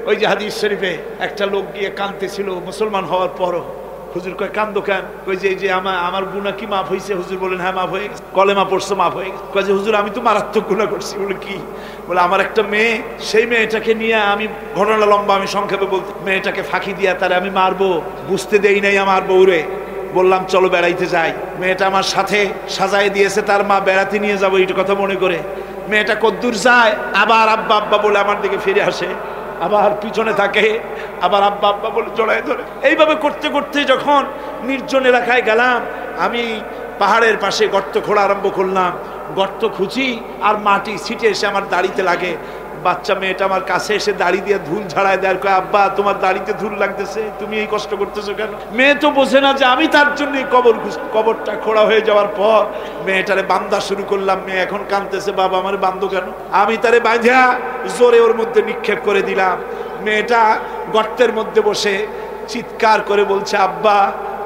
ওই যে হাদিস শরীফে একটা লোক গিয়ে কাঁদতেছিল মুসলমান হওয়ার পরও। হুজুর কয় কান্দো কেন? কই যে এই যে আমার গুনাহ কি মাফ হয়েছে? হুজুর বলেন হ্যাঁ মাফ হয়ে গেছে। কলেমা পড়ছো মাফ হয়ে গেছে। কয় যে হুজুর আমি তো মারাত্মক গুনাহ করছি। বলে কি? বলে আমার একটা মেয়ে, সেই মেয়েটাকে নিয়ে আমি, ঘটনা লম্বা, আমি সংক্ষেপে বলতে, মেয়েটাকে ফাঁকি দিয়া তারে আমি মারবো, বুঝতে দেই নাই আমার বউরে। বললাম চলো বেড়াইতে যাই। মেয়েটা আমার সাথে সাজায় দিয়েছে তার মা, বেড়াতে নিয়ে যাবো এইটা কথা মনে করে। মেয়েটা কদ্দূর যায়, আবার আব্বা আব্বা বলে আমার দিকে ফিরে আসে, আবার পিছনে থাকে, আবার আব্বা আব্বা বলে জড়ায় ধরে। এইভাবে করতে করতে যখন নির্জন এলাকায় গেলাম, আমি পাহাড়ের পাশে গর্ত খোঁড়া আরম্ভ করলাম। গর্ত খুঁজি আর মাটি ছিটে এসে আমার দাড়িতে লাগে। বাচ্চা মেয়েটা আমার কাছে এসে দাড়ি দিয়ে ধুল ঝাড়ায় দেয়, কয় আব্বা তোমার দাড়িতে ধুল লাগতেছে, তুমি এই কষ্ট করতেছো কেন? মেয়ে তো বোঝে না যে আমি তার জন্য কবরটা খোঁড়া হয়ে যাওয়ার পর মেয়েটারে বান্ধা শুরু করলাম। মেয়ে এখন কাঁদতেছে, বাবা আমার বান্ধো কেন? আমি তারে বাঁধা জোরে ওর মধ্যে নিক্ষেপ করে দিলাম। মেয়েটা গর্তের মধ্যে বসে চিৎকার করে বলছে, আব্বা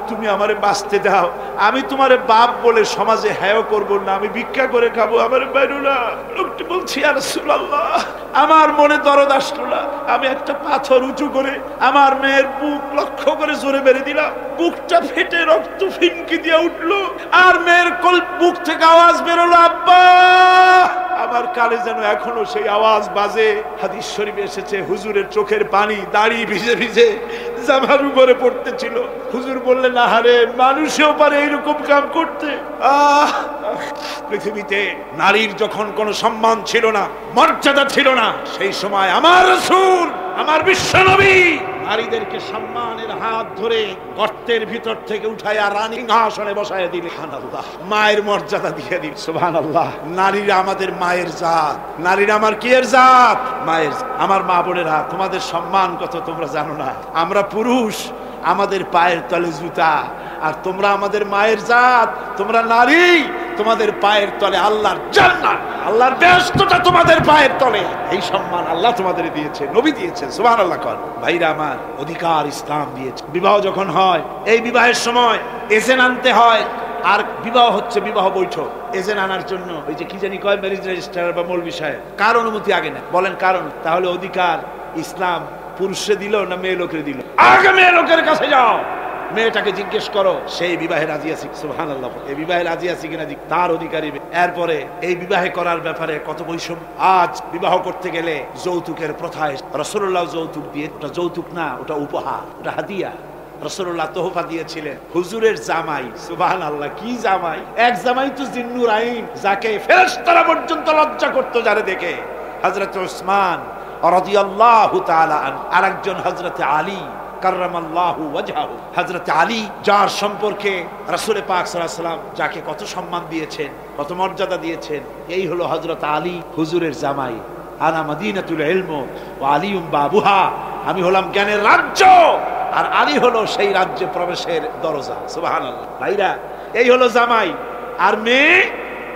তুমি আমারে বাঁচতে দাও, আমি তোমারে বাপ বলে সমাজে হেয় করব না, আমি ভিক্ষা করে খাবো, আমারে বাইরো না। লোকটি বলছি ইয়া রাসূলুল্লাহ, আমার মনে দরদ আসলো না। আমি একটা পাথর উঁচু করে আমার মেয়ের বুক লক্ষ্য করে জোরে মেরে দিলাম। বুকটা ফেটে রক্ত ফিনকি দিয়ে উঠলো, আর মেয়ের বুক থেকে আওয়াজ বেরোলো, আব্বা। আমার কানে যেন এখনো সেই আওয়াজ বাজে। হাদিস শরীফে এসেছে হুজুরের চোখের পানি দাড়ি ভিজে ভিজে জামার উপরে পড়তেছিল। হুজুর বললেন, আহারে মানুষও পারে এইরকম কাম করতে। পৃথিবীতে নারীর যখন কোনো সম্মান ছিল না, মর্যাদা ছিল না, সেই সময় আমার রাসূল, আমার বিশ্বনবী নারীদেরকে সম্মানের হাত ধরে গর্তের ভিতর থেকে উঠাইয়া রানী সিংহাসনে বসায় দিলেন। সুবহানাল্লাহ, মায়ের মর্যাদা দিয়ে দিলেন। সুবহানাল্লাহ, নারীরা আমাদের মায়ের জাত। নারীরা আমার কি এর জাত? মায়ের। আমার মা বোনেরা, তোমাদের সম্মান কত তোমরা জানো না। আমরা পুরুষ, আমাদের পায়ের তলে জুতা, আর তোমরা আমাদের মায়ের জাত, তোমরা নারী, তোমাদের পায়ের তলে আল্লাহর জান্নাত, আল্লাহর বেহেশতটা তোমাদের পায়ের তলে। এই সম্মান আল্লাহ তোমাদের দিয়েছে, নবী দিয়েছেন। সুবহানাল্লাহ। ভাইরা আমার, অধিকার ইসলাম দিয়েছে। বিবাহ যখন হয়, এই বিবাহের সময় এজেন্ট আনতে হয়। আর বিবাহ হচ্ছে বিবাহ বৈঠক। এজেন্ট আনার জন্য ওই যে কি জানি কয়, ম্যারেজ রেজিস্ট্রার বা মৌলবি সাহেব, কার অনুমতি আগে না? বলেন কারণ। তাহলে অধিকার ইসলাম পুরুষে দিল না মেয়ে লোকের দিল? আগে মেয়ে লোকের কাছে যাও, মেয়েটাকে জিজ্ঞেস করো সেই বিবাহে রাজি আছে। সুবহানাল্লাহ, এই বিবাহে রাজি আছে কিনা, তার অধিকারী। এরপরে এই বিবাহে করার ব্যাপারে কত বৈষম্য। আজ বিবাহ করতে গেলে যৌতুকের প্রথায়, রাসূলুল্লাহ যৌতুক দিয়ে, ওটা যৌতুক না, ওটা উপহার, ওটা হাদিয়া। রাসূলুল্লাহ তোহফা দিয়েছিলেন হুজুরের জামাই। সুবহানাল্লাহ, কি জামাই! এক জামাই তো জিন্নুর আইন, যাকে ফেরেশতারা পর্যন্ত লজ্জা করতো যারে দেখে, হযরত উসমান রাদিয়াল্লাহু তাআলা আনহু। আরেকজন হযরত আলী কাররামাল্লাহু ওয়াজহাহু, হযরত আলী, যার সম্পর্কে রাসূল পাক সাল্লাল্লাহু আলাইহি ওয়াসাল্লাম যাকে কত সম্মান দিয়েছেন, কত মর্যাদা দিয়েছেন, এই হলো হযরত আলী হুজুরের জামাই। আনা মাদিনাতুল ইলম ওয়া আলিউম বাবুহা, আমি হলাম জ্ঞানের রাজ্য, আর আলী হলো সেই রাজ্যে প্রবেশের দরজা। সুবহানাল্লাহ। ভাইরা, এই হলো জামাই। আর মেয়ে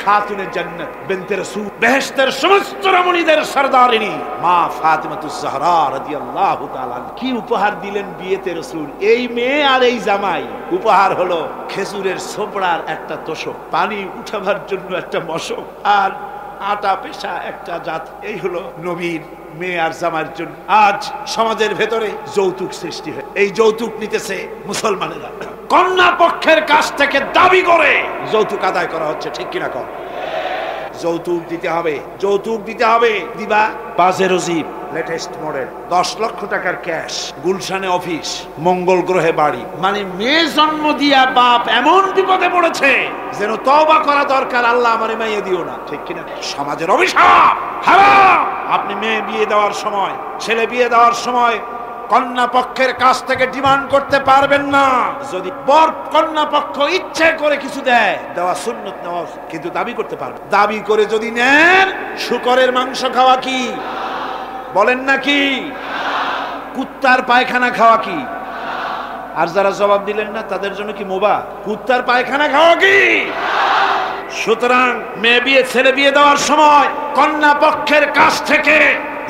খাতুনে জান্নাত বিনতে রাসূল, বেহেশতের সমস্ত রমণীদের সরদারিনী মা ফাতিমাতুজ জাহরা রাদিয়াল্লাহু তাআলা। কি উপহার দিলেন বিয়েতে রাসূল? এই মেয়ে আর এই জামাই। উপহার হলো খেজুরের ছোবড়ার একটা তোষক, পানি উঠাবার জন্য একটা মশক, আর আটা পেশা একটা জাত। এই হলো নবীর মেয়ে আর জামাইয়ের জন্য। আজ সমাজের ভেতরে যৌতুক সৃষ্টি হয়। এই যৌতুক নিতেছে মুসলমানেরা, কন্যা পক্ষের কাছ থেকে দাবি করে যৌতুক আদায় করা হচ্ছে। ঠিক কিনা কর? যৌতুক দিতে হবে, যৌতুক দিতে হবে। দিবা পাজেরো জিপ লেটেস্ট মডেল, 10 লক্ষ টাকার ক্যাশ, গুলশানে অফিস, মঙ্গল গ্রহে বাড়ি। মানে মেয়ে জন্ম দিয়া বাপ এমন বিপদে পড়েছে যেন তওবা করা দরকার, আল্লাহ আমারে মাইয়ে দিও না। ঠিক কিনা? সমাজের অভিশাপ, হারাম। আপনি মেয়ে বিয়ে দেওয়ার সময়, ছেলে বিয়ে দেওয়ার সময় কন্যা পক্ষের কাছ থেকে ডিমান্ড করতে পারবেন না। যদি বর কন্যা পক্ষ ইচ্ছে করে কিছু দেয়, দেওয়া সুন্নত, নেওয়া, কিন্তু দাবি করতে পারবে। দাবি করে যদি নেন, শুকরের মাংস খাওয়া কি? বলেন না কি? কুত্তার পায়খানা খাওয়া কি? আর যারা জবাব দিলেন না তাদের জন্য কি মোবা? কুত্তার পায়খানা খাওয়া কি? সুতরাং মেয়ে বিয়ে, ছেলে বিয়ে দেওয়ার সময় কন্যা পক্ষের কাছ থেকে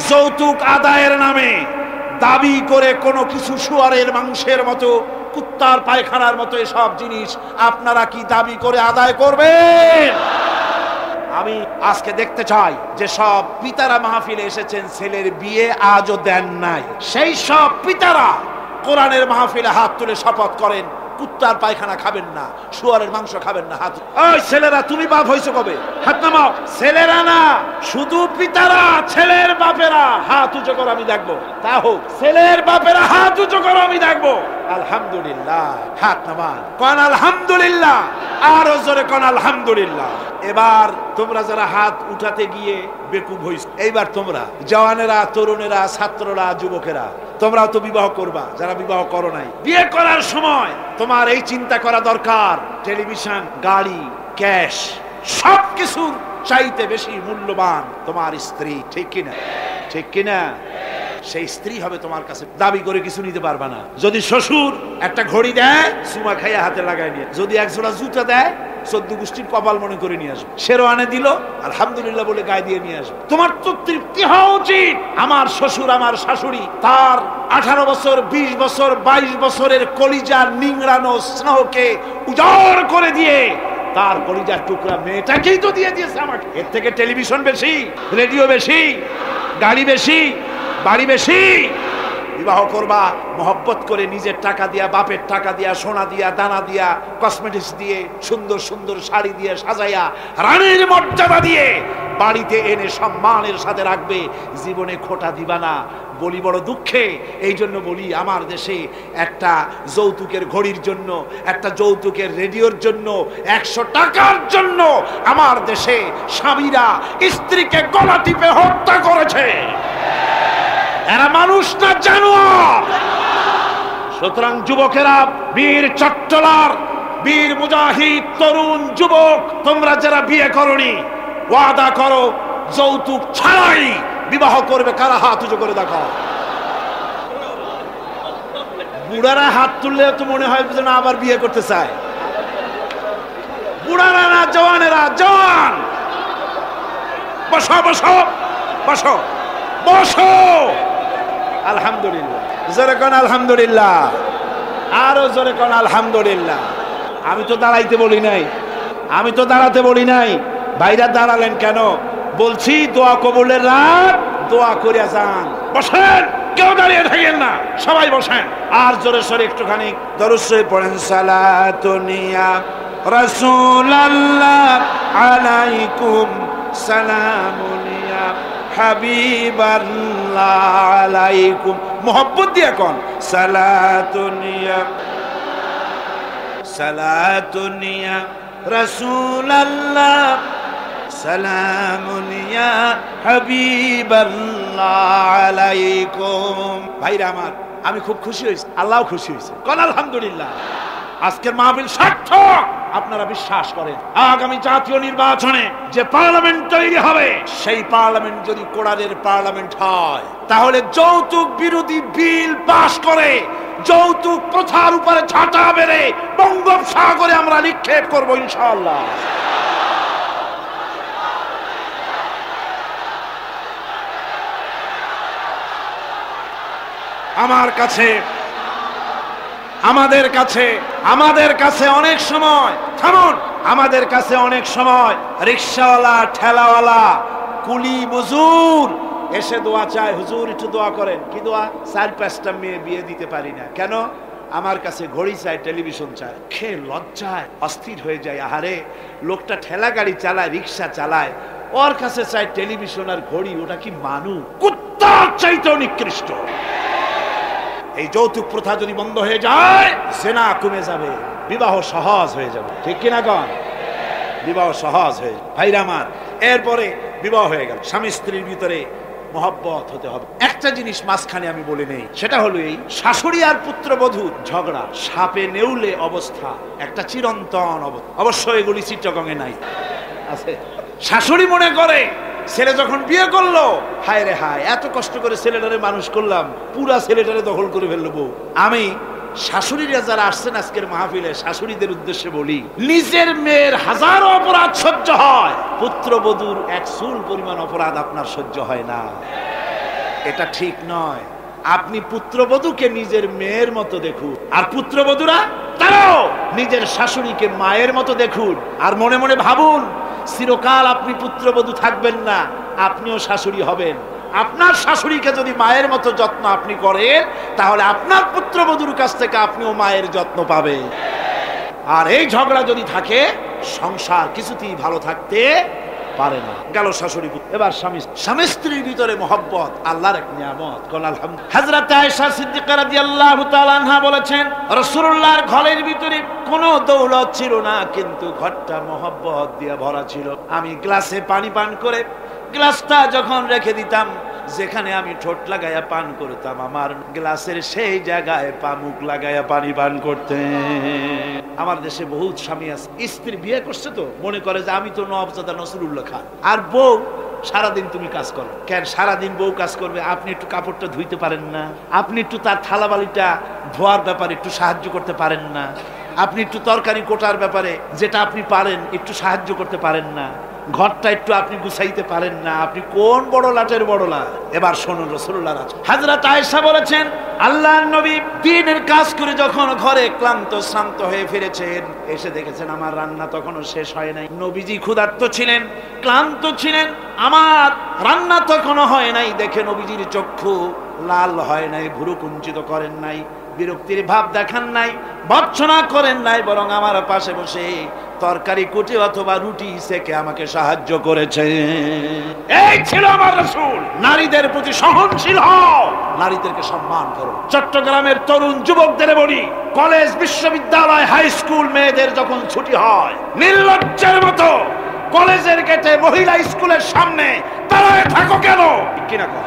যৌতুক আদায়ের নামে দাবি করে কোনো কিছু, শুয়ারের মাংসের মতো, কুত্তার পায়খানার মতো এসব জিনিস আপনারা কি দাবি করে আদায় করবেন? আমি আজকে দেখতে চাই যে সব পিতারা মাহফিলে এসেছেন, ছেলের বিয়ে আজও দেন নাই, সেই সব পিতারা কোরআনের মাহফিলে হাত তুলে শপথ করেন কুত্তার পায়খানা খাবেন না, শুয়ারের মাংস খাবেন না। হাত, ওই ছেলেরা তুমি বাপ হইছো কবে? হাত নামাও। ছেলেরা না, শুধু পিতারা, ছেলের বাপেরা হাত উঁচু করো, আমি দেখবো। তা হোক, ছেলের বাপেরা হাত উঁচু করো, আমি দেখবো। আলহামদুলিল্লাহ, হাত নামান, কোন আলহামদুলিল্লাহ, আরো জোরে কোন আলহামদুলিল্লাহ। এবার তোমরা যারা হাত উঠাতে গিয়ে বেকুব হইছ, এইবার তোমরা জওয়ানেরা, তরুণেরা, ছাত্ররা, যুবকেরা, তোমরাও তো বিবাহ করবা, যারা বিবাহ করো নাই। বিয়ে করার সময় তোমার এই চিন্তা করা দরকার, টেলিভিশন, গাড়ি, ক্যাশ, সবকিছুর চাইতে বেশি মূল্যবান তোমার স্ত্রী। ঠিক কিনা? ঠিক কিনা? সেই স্ত্রী হবে তোমার কাছে, দাবি করে কিছু নিতে পারবা না। যদি শ্বশুর একটা ঘড়ি দেয়, সুমা খাইয়া হাতে লাগাই নিয়ে, যদি এক জোড়া জুতা দেয়, 14 গোষ্ঠীর কপাল মনে করে নিয়ে আসবে। শেরওয়ানে দিল, আলহামদুলিল্লাহ বলে গায়ে দিয়ে নিয়ে আসবে। তোমার তো তৃপ্তি হওয়া উচিত। আমার শ্বশুর, আমার শাশুড়ি, তার 18 বছর, 20 বছর, 22 বছরের কলিজার নিংড়ানো স্নেহকে উজাড় করে দিয়ে তার কলিজার টুকরা মেয়েটাকেই তো দিয়ে দিয়েছে আমাকে। এর থেকে টেলিভিশন বেশি, রেডিও বেশি, গাড়ি বেশি, বাড়ি বেশি? বিবাহ করবা মহব্বত করে, নিজের টাকা দিয়া, বাপের টাকা দিয়া, সোনা দিয়া, দানা দিয়া, কসমেটিক্স দিয়ে, সুন্দর সুন্দর শাড়ি দিয়ে সাজাইয়া, রানীর মর্যাদা দিয়ে বাড়িতে এনে সম্মানের সাথে রাখবে। জীবনে খোটা দিবা না। বলি বড় দুঃখে, এই জন্য বলি, আমার দেশে একটা যৌতুকের ঘড়ির জন্য, একটা যৌতুকের রেডিওর জন্য, 100 টাকার জন্য আমার দেশে স্বামীরা স্ত্রীকে গলা টিপে হত্যা করেছে। এরা মানুষ না জানোয়ার। সুতরাং যুবকেরা, বীর চট্টলার, বীর মুজাহিদ, তরুণ যুবক, তোমরা যারা বিয়ে করনি, ওয়াদা করো যৌতুক ছাড়াই বিবাহ করবে। কারা হাত উঁচু করে দেখাও। বুড়ারা হাত তুললে তো মনে হয় যেন আবার বিয়ে করতে চায়। বুড়ারা না, জওয়ানেরা। জওয়ান, বসো বসো বসো বসো। আলহামদুলিল্লাহ, জোরে কোন আলহামদুলিল্লাহ, আরো জোরে কোন আলহামদুলিল্লাহ। আমি তো দাঁড়াইতে বলি নাই, আমি তো দাঁড়াতে বলি নাই। ভাইরা দাঁড়ালেন কেন? বলছি দোয়া কবুলের রাত, দোয়া করিয়া যান। বসেন, কেউ দাঁড়িয়ে থাকেন না, সবাই বসেন। আর জোরে সরে একটুখানি দরুদ শরীফ পড়েন। সালাতুনিয়া রাসূলুল্লাহ আলাইকুম সালামুনিয়া হাবিবাল্লাহ আলাইকুম। মোহব্বত দিয়ে কোন সালাতুনিয়া, সালাতুনিয়া রাসূলুল্লাহ সালামুনিয়া হাবিবাল্লাহ আলাইকুম। ভাইরা আমার, আমি খুব খুশি হয়েছি, আল্লাহ খুশি হয়েছে। কোন আলহামদুলিল্লাহ। আজকের মাহফিল সার্থক। আপনারা বিশ্বাস করেন, আগামী জাতীয় নির্বাচনে যে পার্লামেন্ট তৈরি হবে, সেই পার্লামেন্ট যদি কোরআনের পার্লামেন্ট হয়, তাহলে যৌতুক বিরোধী বিল পাশ করে যৌতুক প্রথার উপরে ছাতা মেরে বঙ্গোপসাগরে আমরা নিক্ষেপ করবো ইনশাআল্লাহ। আমাদের কাছে অনেক সময়, থামুন, আমাদের কাছে অনেক সময় রিকশাওয়ালা, ঠেলাওয়ালা, কুলি মজুর এসে দোয়া চায়, হুজুর একটু দোয়া করেন। কি দোয়া? 4-5টা মেয়ে বিয়ে দিতে পারি না। কেন? আমার কাছে ঘড়ি চায়, টেলিভিশন চায়। খেয়ে লজ্জায় অস্থির হয়ে যায়। আহারে, লোকটা ঠেলা গাড়ি চালায়, রিকশা চালায়, ওর কাছে চায় টেলিভিশন আর ঘড়ি। ওটা কি মানুষ? কুত্তার চাইতেও নিকৃষ্ট। এই যৌতুক প্রথা যদি বন্ধ হয়ে যায়, জেনা কমে যাবে, বিবাহ সহজ হয়ে যাবে। ঠিক কিনা কন? বিবাহ সহজ হয়ে যাবে। ভাইরা আমার, এরপরে বিবাহ হয়ে গেল, স্বামী স্ত্রীর ভিতরে মহব্বত হতে হবে। একটা জিনিস মাঝখানে আমি বলে নেই, সেটা হলো এই শাশুড়ি আর পুত্রবধূর ঝগড়া, সাপে নেউলে অবস্থা, একটা চিরন্তন অবস্থা। অবশ্য এগুলি চিত্রকঙ্গে নাই, আছে। শাশুড়ি মনে করে ছেলে যখন বিয়ে করলো, হায় রে হায়, এত কষ্ট করে ছেলেটারে মানুষ করলাম, পুরা ছেলেটারে দখল করে ফেললো বউ। আমি শাশুড়িরা যারা আসছেন আজকের মাহফিলে, শাশুড়িদের উদ্দেশ্যে বলি, নিজের মেয়ের হাজারো অপরাধ সহ্য হয়, পুত্রবধূর এক চুল পরিমাণ অপরাধ আপনার সহ্য হয় না। এটা ঠিক নয়। আপনি পুত্রবধূকে নিজের মেয়ের মতো দেখুন, আর পুত্রবধূরা তারাও নিজের শাশুড়িকে মায়ের মতো দেখুন। আর মনে মনে ভাবুন, চিরকাল আপনি পুত্রবধূ থাকবেন না, আপনিও শাশুড়ি হবেন। আপনার শাশুড়িকে যদি মায়ের মতো যত্ন আপনি করেন, তাহলে আপনার পুত্রবধূর কাছ থেকে আপনিও মায়ের যত্ন পাবেন। আর এই ঝগড়া যদি থাকে, সংসার কিছুতেই ভালো থাকতে পারে না। গেল শাশুড়ি। এবার স্বামী স্ত্রীর ভিতরে মহব্বত আল্লাহর এক নিয়ামত। আলহামদুলিল্লাহ। হযরত আয়েশা সিদ্দিকা রাদিয়াল্লাহু তাআলা আনহা বলেছেন, রাসূলুল্লাহর ঘরের ভিতরে কোনো দৌলত ছিল না, কিন্তু ঘরটা মহব্বত দিয়ে ভরা ছিল। আমি গ্লাসে পানি পান করে গ্লাসটা যখন রেখে দিতাম, যেখানে আমি ঠোঁট লাগাইয়া পান করতাম, আমার গ্লাসের সেই জায়গায় পা মুখ লাগাইয়া পানি পান করতে। আমার দেশে বহুত স্বামী আছে, স্ত্রী বিয়ে করছে তো মনে করে যে আমি তো নওয়াবজাদা নসরুল্লাহ খান, আর বউ সারাদিন তুমি কাজ করো। কেন সারাদিন বউ কাজ করবে? আপনি একটু কাপড়টা ধুইতে পারেন না? আপনি একটু তার থালাবালিটা ধোয়ার ব্যাপারে একটু সাহায্য করতে পারেন না? আপনি একটু তরকারি কোটার ব্যাপারে যেটা আপনি পারেন একটু সাহায্য করতে পারেন না? ঘরটা একটু আপনি গুছাইতে পারেন না? আপনি কোন বড় লাটের বড় লাট? এবার শুনুন রাসূলুল্লাহর আচরণ। হযরত আয়েশা বলেছেন, আল্লাহর নবী দিনের কাজ করে যখন ঘরে ক্লান্ত শ্রান্ত হয়ে ফিরেছেন, এসে দেখেছেন আমার রান্না তখনও শেষ হয় নাই। নবীজি ক্ষুধার্ত ছিলেন, ক্লান্ত ছিলেন, আমার রান্না তখনও হয় নাই দেখে নবীজির চক্ষু লাল হয় নাই, ভুরু কুঞ্চিত করেন নাই, বিরক্তির ভাব দেখান নাই, ভর্ৎসনা করেন নাই, বরং আমার পাশে বসে তরকারি কুটে অথবা রুটি সেকে আমাকে সাহায্য করেছে। এই ছিল আমার রাসূল। নারীদের প্রতি সহনশীল হও, নারীদেরকে সম্মান করো। চট্টগ্রামের তরুণ যুবকদের বলি, কলেজ বিশ্ববিদ্যালয় হাই স্কুল মেয়েদের যখন ছুটি হয়, নির্লজ্জের মতো কলেজের গেটে মহিলা স্কুলের সামনে দাঁড়ায় থাকো কেন? কিনা কর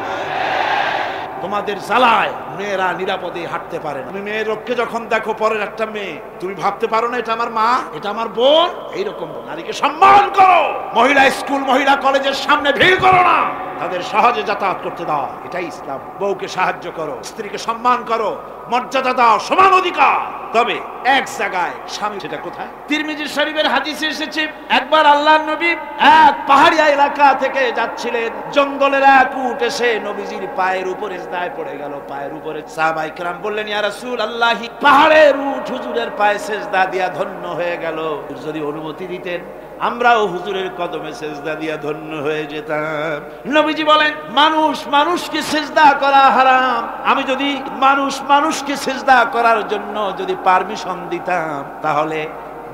তোমাদের জ্বালায় মেয়েরা নিরাপদে হাঁটতে পারে না। তুমি মেয়ের লোককে যখন দেখো, পরের একটা মেয়ে, তুমি ভাবতে পারো না এটা আমার মা, এটা আমার বোন? এইরকম নারীকে সম্মান করো। মহিলা স্কুল মহিলা কলেজের সামনে ভিড় করো না, তাদের সহজে যাতায়াত করতে দাও, এটাই ইসলাম। বউকে সাহায্য করো, স্ত্রীকে সম্মান করো, মর্যাদা দাও, সমান অধিকার। তবে এক জায়গায় স্বামী, সেটা কোথায়? তিরমিজি শরীফের হাদিসে এসেছে, একবার আল্লাহর নবী এক পাহাড়িয়া এলাকা থেকে যাচ্ছিলেন, জঙ্গলের এক উট এসে নবীজির পায়ের উপরে দায় পড়ে গেল। পায়ের উপরে সাহাবায়ে কেরাম বললেন, ইয়া রাসূলুল্লাহ, পাহাড়ের উট হুজুরের পায়ে সিজদা দিয়া ধন্য হয়ে গেল, যদি অনুমতি দিতেন আমরাও হুজুরের কদমে সিজদা দিয়া ধন্য হয়ে যেতাম। নবীজি বলেন, মানুষ মানুষকে সিজদা করা হারাম। আমি যদি মানুষকে সিজদা করার জন্য যদি পারমিশন দিতাম, তাহলে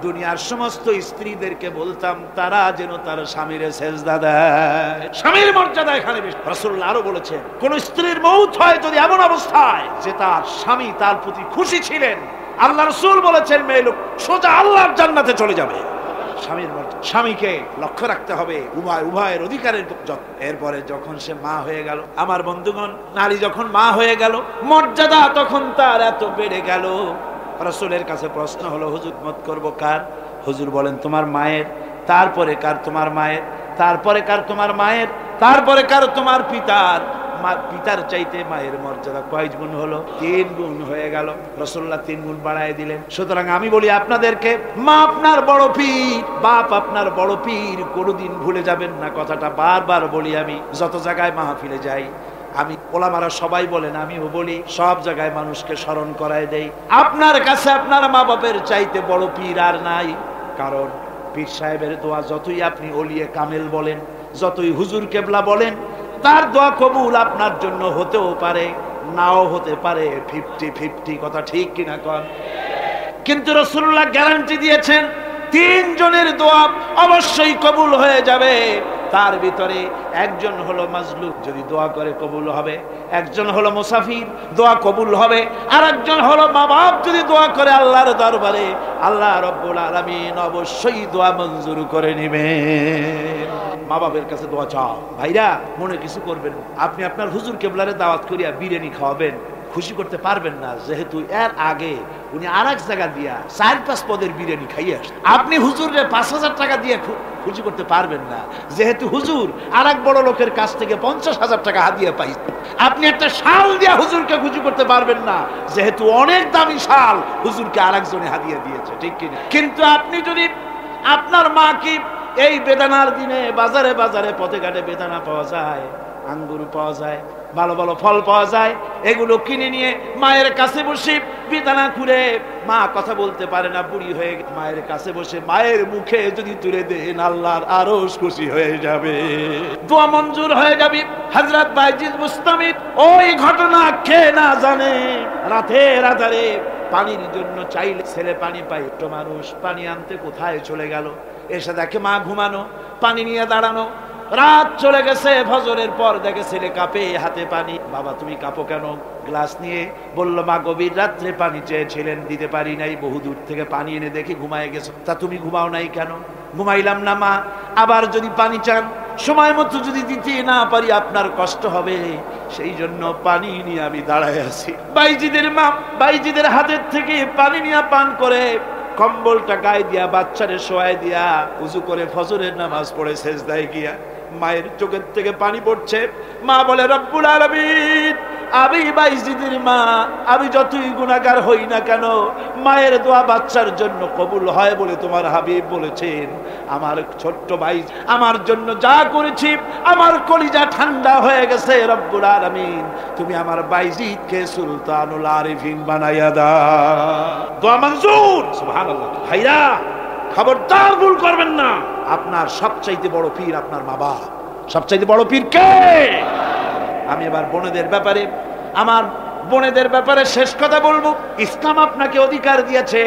দুনিয়ার সমস্ত স্ত্রীদেরকে বলতাম তারা যেন তার স্বামীর সিজদা দেয়। স্বামীর মর্যাদা এখানে বেশি। রাসূলুল্লাহ আরো বলেছেন, কোন স্ত্রীর মউত হয় যদি এমন অবস্থায় যে তার স্বামী তার প্রতি খুশি ছিলেন, আল্লাহ রাসূল বলেছেন মেয়ে লোক সোজা আল্লাহর জান্নাতে চলে যাবে। স্বামীর মর্যাদা, স্বামীকে লক্ষ্য রাখতে হবে, উভয়ের অধিকারের যত্ন। এরপরে যখন সে মা হয়ে গেল, আমার বন্ধুগণ, নারী যখন মা হয়ে গেল, মর্যাদা তখন তার এত বেড়ে গেল। রাসূলের কাছে প্রশ্ন হলো, হুজুর মত করবো কার? হুজুর বলেন, তোমার মায়ের, তারপরে কার? তোমার মায়ের, তারপরে কার? তোমার মায়ের, তারপরে কার? তোমার পিতার। পিতার চাইতে মায়ের মর্যাদা কয় গুণ হলো? 3 গুণ হয়ে গেল। রাসূলুল্লাহ 3 গুণ বাড়ায় দিলেন। সুতরাং আমি বলি আপনাদেরকে, মা আপনার বড় পীর, বাপ আপনার বড় পীর, কোনোদিন ভুলে যাবেন না। কথাটা বারবার বলি আমি, যত জায়গায় মাহফিলে যাই। আমি ওলামারা সবাই বলেন, আমিও বলি, সব জায়গায় মানুষকে স্মরণ করায় দেই, আপনার কাছে আপনার মা বাপের চাইতে বড় পীর আর নাই। কারণ পীর সাহেবের দোয়া যতই আপনি ওলিয়ে কামেল বলেন, যতই হুজুর কেবলা বলেন, তার দোয়া কবুল আপনার জন্য হতেও পারে, নাও হতে পারে, 50-50। কথা ঠিক কিনা কন? কিন্তু রাসূলুল্লাহ গ্যারান্টি দিয়েছেন 3 জনের দোয়া অবশ্যই কবুল হয়ে যাবে। তার ভিতরে একজন হলো মাজলুম, যদি দোয়া করে কবুল হবে। একজন হলো মুসাফির, দোয়া কবুল হবে। আর একজন হলো মা বাপ, যদি দোয়া করে আল্লাহর দরবারে, আল্লাহ রাব্বুল আলামিন অবশ্যই দোয়া মঞ্জুর করে নেবেন। মা বাপের কাছে দোয়া চাও। ভাইরা মনে কিছু করবেন, আপনি আপনার হুজুর কেবলারে দাওয়াত করিয়া বিরিয়ানি খাওয়াবেন, খুশি করতে পারবেন না, যেহেতু এর আগে উনি আরেক জায়গা দিয়া 4-5 পদের বিরিয়ানি খাইয়ে আসেন। আপনি হুজুরে 5000 টাকা দিয়ে খুশি করতে পারবেন না, যেহেতু হুজুর আরেক বড় লোকের কাছ থেকে 50,000 টাকা হাদিয়া পাইছেন। আপনি একটা শাল দিয়া হুজুরকে খুশি করতে পারবেন না, যেহেতু অনেক দামি শাল হুজুরকে আরেকজনে হাদিয়া দিয়েছে, ঠিক কিনা? কিন্তু আপনি যদি আপনার মা কি এই বেদানার দিনে বাজারে বাজারে পথে ঘাটে বেদানা পাওয়া যায়, আঙ্গুর পাওয়া যায়, ভালো ভালো ফল পাওয়া যায়, এগুলো কিনে নিয়ে মায়ের কাছে বসে বিছানা খুলে, মা কথা বলতে পারে না, বুড়ি হয়ে মায়ের কাছে বসে মায়ের মুখে যদি তুলে দেন আল্লাহর আরশ খুশি হয়ে যাবে, দোয়া মঞ্জুর হয়ে যাবে। হযরত বাইজিদ মুস্তামিদ ওই ঘটনা কে না জানে, রাতের আধারে পানির জন্য চাইলে ছেলে পানি পায়, একটু মানুষ পানি আনতে কোথায় চলে গেল, এসে দেখে মা ঘুমানো, পানি নিয়ে দাঁড়ানো। রাত চলে গেছে, ফজরের পর দেখে ছেলে কাঁপে, হাতে পানি। বাবা তুমি কাঁপো কেন? গ্লাস নিয়ে বলল, মা গভীর রাত্রে পানি চেয়েছিলেন, দিতে পারি নাই, বহু দূর থেকে পানি এনে দেখি ঘুমায় গেছো। তা তুমি ঘুমাও নাই কেন? ঘুমাইলাম না মা, আবার যদি পানি চান সময় মতো যদি দিতে না পারি আপনার কষ্ট হবে, সেই জন্য পানি নিয়ে আমি দাঁড়ায় আছি। বাইজিদের মা বাইজিদের হাতের থেকে পানি নিয়ে পান করে, কম্বলটা গায়ে দিয়া বাচ্চারে শোয়াই দিয়া উজু করে ফজরের নামাজ পড়ে সেজদায় গিয়া মায়ের চোখের থেকে পানি পড়ছে। মা বলে, রব্বুল আলামিন, আমি বাইজিদের মা, আমি যতই গুনাহগার হই না কেন, মায়ের দোয়া বাচ্চার জন্য কবুল হয় বলে তোমার হাবিব বলেছেন। আমার ছোট্ট ভাই আমার জন্য যা করেছি, আমার কলিজা ঠান্ডা হয়ে গেছে। রব্বুল আলামিন, তুমি আমার বাইজিদকে সুলতানুল আরিফিন বানাইয়া দাও। দোয়া মঞ্জুর, সুবহানাল্লাহ। ভাইরা খবরদার ভুল করবেন না, আপনার সবচাইতে বড় পীর আপনার মা বাপ। সবচাইতে বড় পীর কে? আমি এবার বোনেদের ব্যাপারে, আমার বোনেদের ব্যাপারে শেষ কথা বলবো। ইসলাম আপনাকে অধিকার দিয়েছে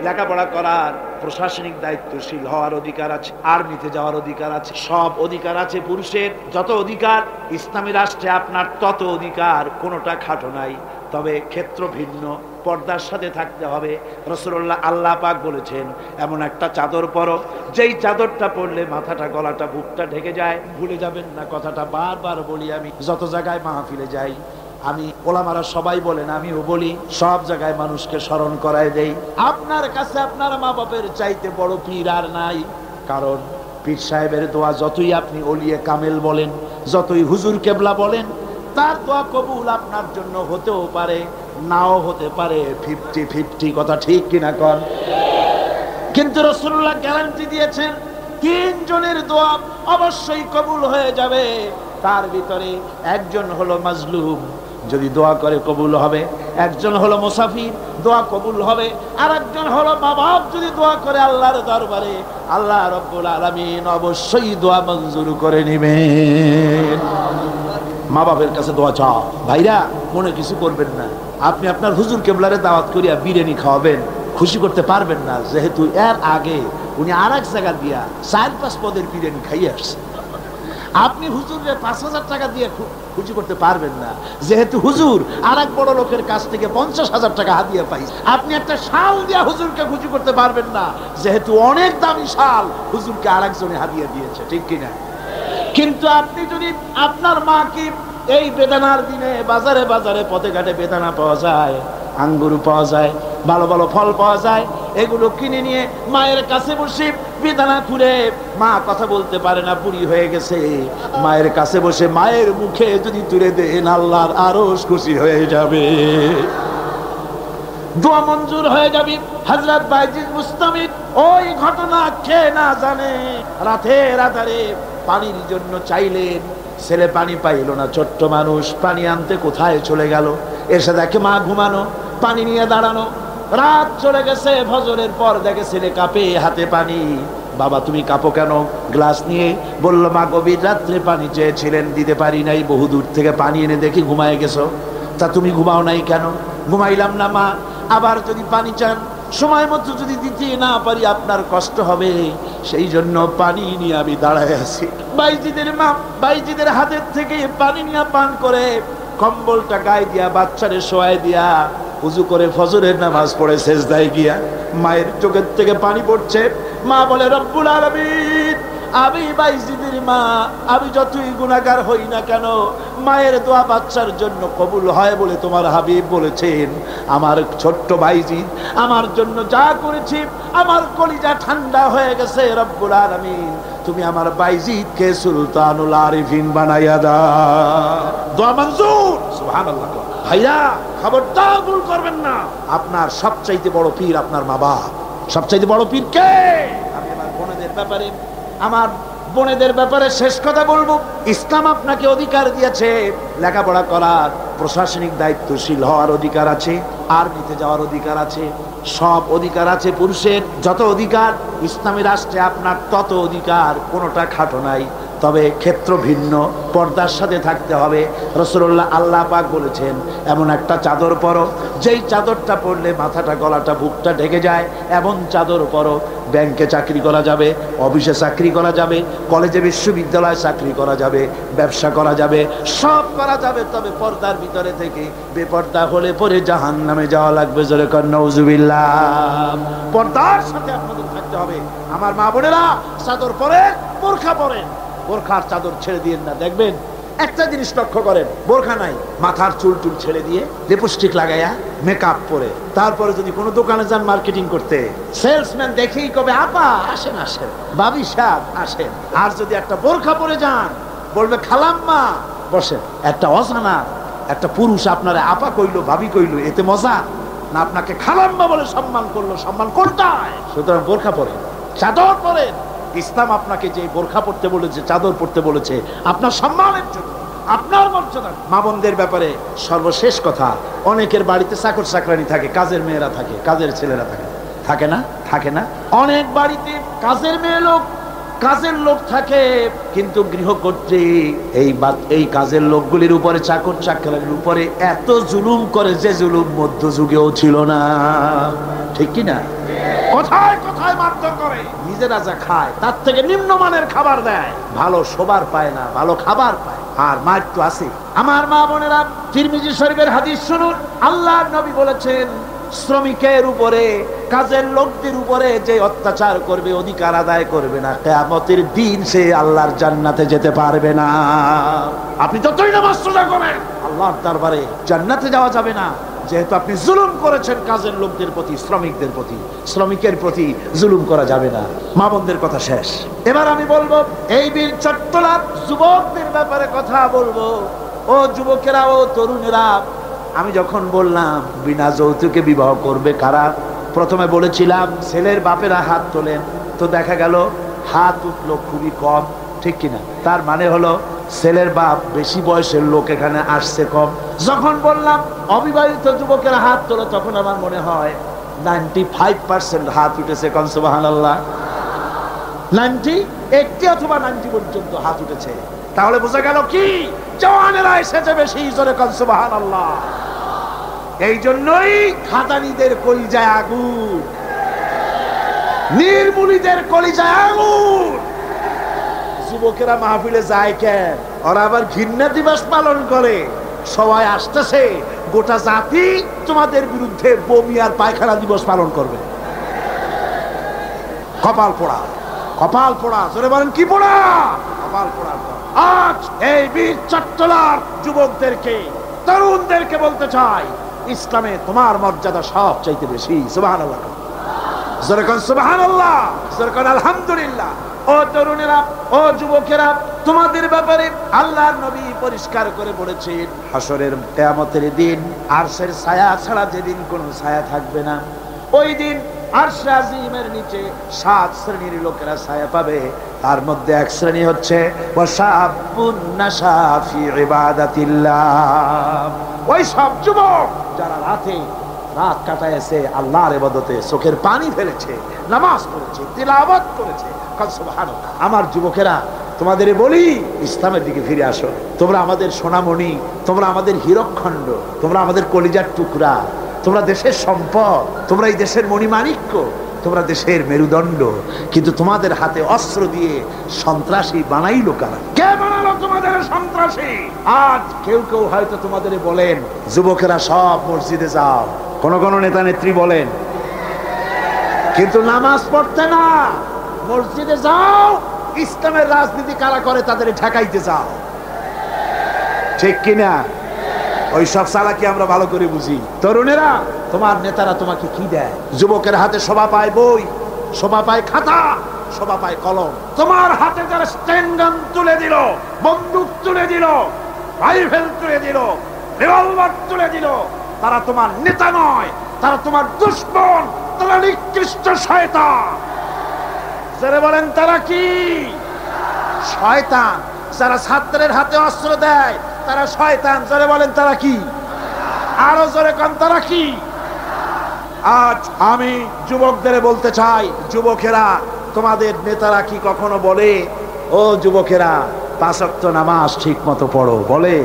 লেখাপড়া করার, প্রশাসনিক দায়িত্বশীল হওয়ার অধিকার আছে, আর্মিতে যাওয়ার অধিকার আছে, সব অধিকার আছে। পুরুষের যত অধিকার ইসলামী রাষ্ট্রে আপনার তত অধিকার, কোনোটা খাটো নাই। তবে ক্ষেত্র ভিন্ন, পর্দার সাথে থাকতে হবে। রাসূলুল্লাহ আল্লাহ পাক বলেছেন, এমন একটা চাদর পরো যেই চাদরটা পরলে মাথাটা, গলাটা, বুকটা ঢেকে যায়। ভুলে যাবেন না, কথাটা বারবার বলি আমি, যত জায়গায় মাহফিলে যাই আমি, ওলামারা সবাই বলেন, আমিও বলি, সব জায়গায় মানুষকে স্মরণ করায় দেই, আপনার কাছে আপনার মা বাপের চাইতে বড় পীর আর নাই। কারণ পীর সাহেবের দোয়া যতই আপনি ওলিয়ে কামেল বলেন, যতই হুজুর কেবলা বলেন, তার দোয়া কবুল আপনার জন্য হতেও পারে, নাও হতে পারে, 50-50 কথা ঠিক কিনা কন? কিন্তু রাসূলুল্লাহ গ্যারান্টি দিয়েছেন, 3 জনের দোয়া অবশ্যই কবুল হয়ে যাবে। তার ভিতরে একজন হলো মাজলুম, যদি দোয়া করে কবুল হবে। একজন হলো মুসাফির, দোয়া কবুল হবে। আর একজন হলো মা বাপ, যদি দোয়া করে আল্লাহর দরবারে, আল্লাহ রাব্বুল আলামিন অবশ্যই দোয়া মঞ্জুর করে নেবেন। মা বাপের কাছে দোয়া চাও। ভাইরা মনে কিছু করবেন না, আপনি আপনার হুজুর কেবলারে দাওয়াত করিয়া বিরিয়ানি খাওয়াবেন, খুশি করতে পারবেন না, যেহেতু এর আগে উনি আর এক জায়গা দিয়া 4-5 পদের বিরিয়ানি খাইয়ে আসছে। আপনি হুজুরে 5,000 টাকা দিয়ে খুশি করতে পারবেন না, যেহেতু হুজুর আর এক বড় লোকের কাছ থেকে 50,000 টাকা হাদিয়া পাইছে। আপনি একটা শাল দিয়া হুজুরকে খুশি করতে পারবেন না, যেহেতু অনেক দামি শাল হুজুরকে আর একজনে হাদিয়া দিয়েছে, ঠিক কিনা? কিন্তু আপনি যদি আপনার মাকে, এই বেদানার দিনে বাজারে বাজারে পথে ঘাটে বেদানা পাওয়া যায়, আঙ্গুর পাওয়া যায়, ভালো ভালো ফল পাওয়া যায়, এগুলো কিনে নিয়ে মায়ের কাছে বসে বেদানা খুলে, মা কথা বলতে পারে না, বুড়ি হয়ে গেছে, মায়ের কাছে বসে মায়ের মুখে যদি তুলে দেন আল্লাহর আরশ খুশি হয়ে যাবে, দোয়া মঞ্জুর হয়ে যাবে। হযরত বাইজিদ মুস্তামিদ ওই ঘটনা কে না জানে, রাতের আধারে পানির জন্য চাইলেন, ছেলে পানি পাইল না, ছোট্ট মানুষ পানি আনতে কোথায় চলে গেল, এসে দেখে মা ঘুমানো, পানি নিয়ে দাঁড়ানো। রাত চলে গেছে, ফজরের পর দেখে ছেলে কাঁপে, হাতে পানি। বাবা তুমি কাঁপো কেন? গ্লাস নিয়ে বলল, মা গভীর রাত্রে পানি চেয়েছিলেন, দিতে পারি নাই, বহু দূর থেকে পানি এনে দেখি ঘুমায় গেছো। তা তুমি ঘুমাও নাই কেন? ঘুমাইলাম না মা, আবার যদি পানি চান সময় মতো যদি দিতে না পারি আপনার কষ্ট হবে, সেই জন্য পানি নিয়ে আমি দাঁড়ায় আছি। বাইজিদের মা বাইজিদের হাতের থেকে পানি নিয়ে পান করে, কম্বলটা গায়ে দিয়া বাচ্চারে শোয়াই দিয়া উজু করে ফজরের নামাজ পড়ে সেজদায় গিয়া মায়ের চোখের থেকে পানি পড়ছে। মা বলে, রব্বুল আলামিন, আমি বাইজিদের মা, আমি যতই গুনাহগার হই না কেন, মায়ের দোয়া বাচ্চার জন্য কবুল হয় বলে তোমার হাবিব বলেছেন। আমার ছোট্ট বাইজিদ আমার জন্য যা করেছি, আমার কলিজা ঠান্ডা হয়ে গেছে। রব্বুল আলামিন, তুমি আমার বাইজিদকে সুলতানুল আরিফিন বানাইয়া দাও। দোয়া মঞ্জুর, সুবহানাল্লাহ। ভাইরা খবরদার ভুল করবেন না, আপনার সবচাইতে বড় পীর আপনার মা বাপ। সবচাইতে বড় পীর কে? আমি আমার বোনদের ব্যাপারে, আমার বোনেদের ব্যাপারে শেষ কথা বলবো, ইসলাম আপনাকে অধিকার দিয়েছে লেখাপড়া করার, প্রশাসনিক দায়িত্বশীল হওয়ার অধিকার আছে, আর্মিতে যাওয়ার অধিকার আছে, সব অধিকার আছে। পুরুষের যত অধিকার ইসলামী রাষ্ট্রে আপনার তত অধিকার, কোনোটা খাটো নাই। তবে ক্ষেত্র ভিন্ন, পর্দার সাথে থাকতে হবে। রাসূলুল্লাহ আল্লাহ পাক বলেছেন এমন একটা চাদর পরো যেই চাদরটা পরলে মাথাটা, গলাটা, বুকটা ঢেকে যায়, এমন চাদর পরো। ব্যাংকে চাকরি করা যাবে, অফিসে চাকরি করা যাবে, কলেজে বিশ্ববিদ্যালয়ে চাকরি করা যাবে, ব্যবসা করা যাবে, সব করা যাবে, তবে পর্দার ভিতরে থেকে। বেপর্দা হলে পরে জাহান্নামে যাওয়া লাগবে। জোরে কর নাউজুবিল্লাহ। পর্দার সাথে আপনাদের থাকতে হবে। আমার মা বোনেরা, চাদর পরেন, বোরখা পরেন, বোরখার চাদর ছেড়ে দিয়েন না। দেখবেন একটা জিনিস লক্ষ্য করেন, বোরখা নাই, মাথার চুল টুল ছেড়ে দিয়ে লিপস্টিক লাগাইয়া মেকআপ পরে, তারপরে যদি কোনো দোকানে যান মার্কেটিং করতে, সেলসম্যান দেখেই কবে আপা আসেন আসেন, ভাবি সাহেব আসেন। আর যদি একটা বোরখা পরে যান, বলবে খালাম্মা বসেন। একটা অজানা একটা পুরুষ আপনারা আপা কইলো, ভাবি কইলো, এতে মজা না আপনাকে খালাম্মা বলে সম্মান করলো? সম্মান কোনটায়? সুতরাং বোরখা পরেন, চাদর পরেন। ইসলাম আপনাকে যে বোরখা পড়তে বলেছে, চাদর পড়তে বলেছে, আপনার সম্মানের জন্য, আপনার মর্যাদা। মা বোনদের ব্যাপারে সর্বশেষ কথা, অনেকের বাড়িতে চাকর চাকরানি থাকে, কাজের মেয়েরা থাকে, কাজের ছেলেরা থাকে, থাকে না? থাকে না? অনেক বাড়িতে কাজের মেয়ে লোক, কাজের লোক থাকে, কিন্তু গৃহকর্ত্রী এই কাজের লোকগুলির উপরে, চাকর চাকরানির উপরে এত জুলুম করে যে জুলুম মধ্যযুগেও ছিল না। ঠিক কি না? কোথায় কোথায় মারধর করে, নিজেরা যা খায় তার থেকে নিম্নমানের খাবার দেয়, ভালো শোবার পায় না, ভালো খাবার পায়। আর মার তো আছে। আমার মা বোনেরা, তিরমিজি শরীফের হাদিস শুনুন। আল্লাহর নবী বলেছেন, শ্রমিকের উপরে, কাজের লোকদের উপরে যে অত্যাচার করবে, অধিকার আদায় করবে না, কিয়ামতের দিন সে আল্লাহর জান্নাতে যেতে পারবে না। আপনি যতই নামাজ রোজা করেন, আল্লাহর দরবারে জান্নাতে যাওয়া যাবে না, যেহেতু আপনি জুলুম করেছেন কাজের লোকদের প্রতি, শ্রমিকদের প্রতি। শ্রমিকের প্রতি জুলুম করা যাবে না। মা বোনদের কথা শেষ। এবার আমি বলবো এই বীর চট্টলার যুবকদের ব্যাপারে কথা বলবো। ও যুবকেরা, ও তরুণেরা, আমি যখন বললাম বিনা যৌতুকে বিবাহ করবে কারা, প্রথমে বলেছিলাম ছেলের বাপেরা হাত তোলেন, তো দেখা গেল হাত উঠলো খুবই কম। ঠিক কিনা? তার মানে হলো ছেলের বাপ, বেশি বয়সের লোক এখানে আসছে কম। যখন বললাম অবিবাহিত যুবকেরা হাত তোলে, তখন আমার মনে হয় 95% হাত উঠেছে। কোন সুবহানাল্লাহ। 80 অথবা 90 পর্যন্ত হাত উঠেছে। তাহলে বোঝা গেল কি, জওয়ানেরা এসেছে বেশি। জোরে কোন সুবহানাল্লাহ। এই জন্যই খাদানিদের কলিজায় আগুন, নির্মূলীদের কলিজায় আগুন। যুবকেরা মাহফিলে যায় কেন? ওরা আবার ঘৃণা দিবস পালন করে। সবাই আসতেছে, গোটা জাতি তোমাদের বিরুদ্ধে বমি আর পায়খানা দিবস পালন করবে। কপাল পোড়া, কপাল পোড়া। জোরে বলেন কি পোড়া? কপাল পোড়া। আজ এই বীর চট্টলার যুবকদেরকে, তরুণদেরকে বলতে চাই, ইসলামে তোমার মর্যাদা সব চাইতে বেশি। সুবহানাল্লাহ। জোরে কোন সুবহানাল্লাহ, জোরে কোন আলহামদুলিল্লাহ। ও তরুণেরা, ও যুবকেরা, তোমাদের ব্যাপারে আল্লাহর নবী পরিষ্কার করে বলেছেন, হাসরের কিয়ামতের দিন আরশের ছায়া ছাড়া যেদিন কোনো ছায়া থাকবে না, ওই দিন আরশে আজিমের নিচে 7 শ্রেণীর লোকেরা ছায়া পাবে। তার মধ্যে এক শ্রেণী হচ্ছে ওয়াশাবুন নাশা ফি ইবাদাতিল্লাহ। ওই সব যুবক যারা রাত কাটাইছে আল্লাহর ইবাদতে, চোখের পানি ফেলেছে, নামাজ পড়েছে, তিলাওয়াত করেছে। সুবহানাল্লাহ। আমার যুবকেরা, তোমাদের বলি, ইসলামের দিকে ফিরে আসো। তোমরা আমাদের সোনামণি, তোমরা আমাদের হীরকখণ্ড, তোমরা আমাদের কলিজার টুকরা, তোমরা দেশের সম্পদ, তোমরা এই দেশের মণিমাণিক্য, তোমরা দেশের মেরুদণ্ড। কিন্তু তোমাদের হাতে অস্ত্র দিয়ে সন্ত্রাসী বানাইলো কারা? কে বানালো তোমাদের সন্ত্রাসী? আজ কেউ কেউ হয়তো তোমাদের বলেন, যুবকেরা সব মসজিদে যাও। কোন কোন নেতা নেত্রী বলেন, কিন্তু নামাজ পড়তে না, মসজিদে যাও। ইসলামের রাজনীতি কারা করে তাদের ঠেকাইতে যাও। ঠিক কিনা? ওই সব চালাকি আমরা ভালো করে বুঝি। তরুণেরা, তোমার নেতারা তোমাকে কি দেয়? যুবকের হাতে শোভা পায় বই, শোভা পায় খাতা, শোভা পায় কলম। তোমার হাতে যারা স্ট্যান্ডগান তুলে দিল, বন্দুক তুলে দিল, রাইফেল তুলে দিল, রিভলভার তুলে দিল, তারা তোমার নেতা নয়, তারা তোমার দুশমন, তারা নিকৃষ্ট শয়তান। যারা বলেন তারা কি? শয়তান। যারা ছাত্রের হাতে অস্ত্র দেয় তারা শয়তান। জোরে বলেন তারা কি? আরো জোরে কোন তারা কি? আজ আমি যুবকদের বলতে চাই, যুবকেরা তোমাদের নেতারা কি কখনো বলে ও যুবকেরা 5 ওয়াক্ত নামাজ ঠিক মতো পড়ো? বলে?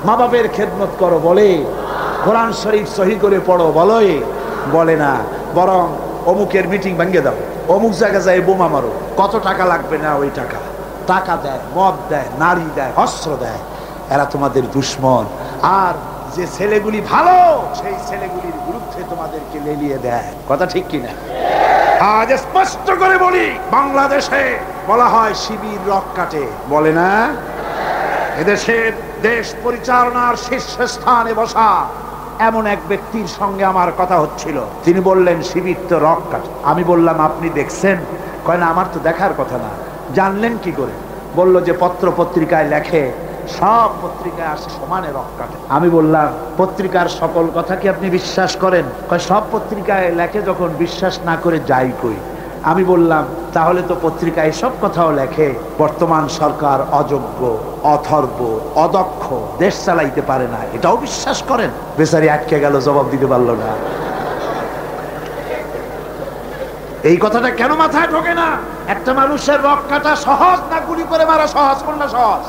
মা বাপের খেদমত করো? বলে? কোরআন শরীফ সহি করে পড়ো? বলে না। বরং অমুকের মিটিং ভেঙে দাও, অমুক জায়গায় যায় বোমা মারো। কত টাকা লাগবে না ওই টাকা দেয়, মদ দেয়, নারী দেয়, অস্ত্র দেয়। এরা তোমাদের দুশ্মন। আর যে ছেলেগুলি ভালো সেই ছেলেগুলির বিরুদ্ধে তোমাদেরকে লেলিয়ে দেয়। কথা ঠিক কিনা? আজ স্পষ্ট করে বলি, বাংলাদেশে বলা হয় শিবির রক কাটে, বলে না? এদেশের দেশ পরিচালনার শীর্ষস্থানে বসা এমন এক ব্যক্তির সঙ্গে আমার কথা হচ্ছিল। তিনি বললেন শিবির তো রক কাটে। আমি বললাম আপনি দেখছেন? কয় না, আমার তো দেখার কথা না। জানলেন কি করে? বলল যে পত্র পত্রিকায় লেখে, সব পত্রিকায় আসে সমানে রক কাটে। আমি বললাম পত্রিকার সকল কথা কি আপনি বিশ্বাস করেন? কয় সব পত্রিকায় লেখে, যখন বিশ্বাস না করে যাই কই। আমি বললাম তাহলে তো পত্রিকায় সব কথাও লেখে বর্তমান সরকার অযোগ্য, অথর্ব, অদক্ষ, দেশ চালাইতে পারে না, এটাও বিশ্বাস করেন? বেচারি আটকে গেল, জবাব দিতে পারলো না। এই কথাটা কেন মাথায় ঢোকে না? একটা মানুষের রক কাটা সহজ না গুলি করে মারা সহজ? কোনটা সহজ?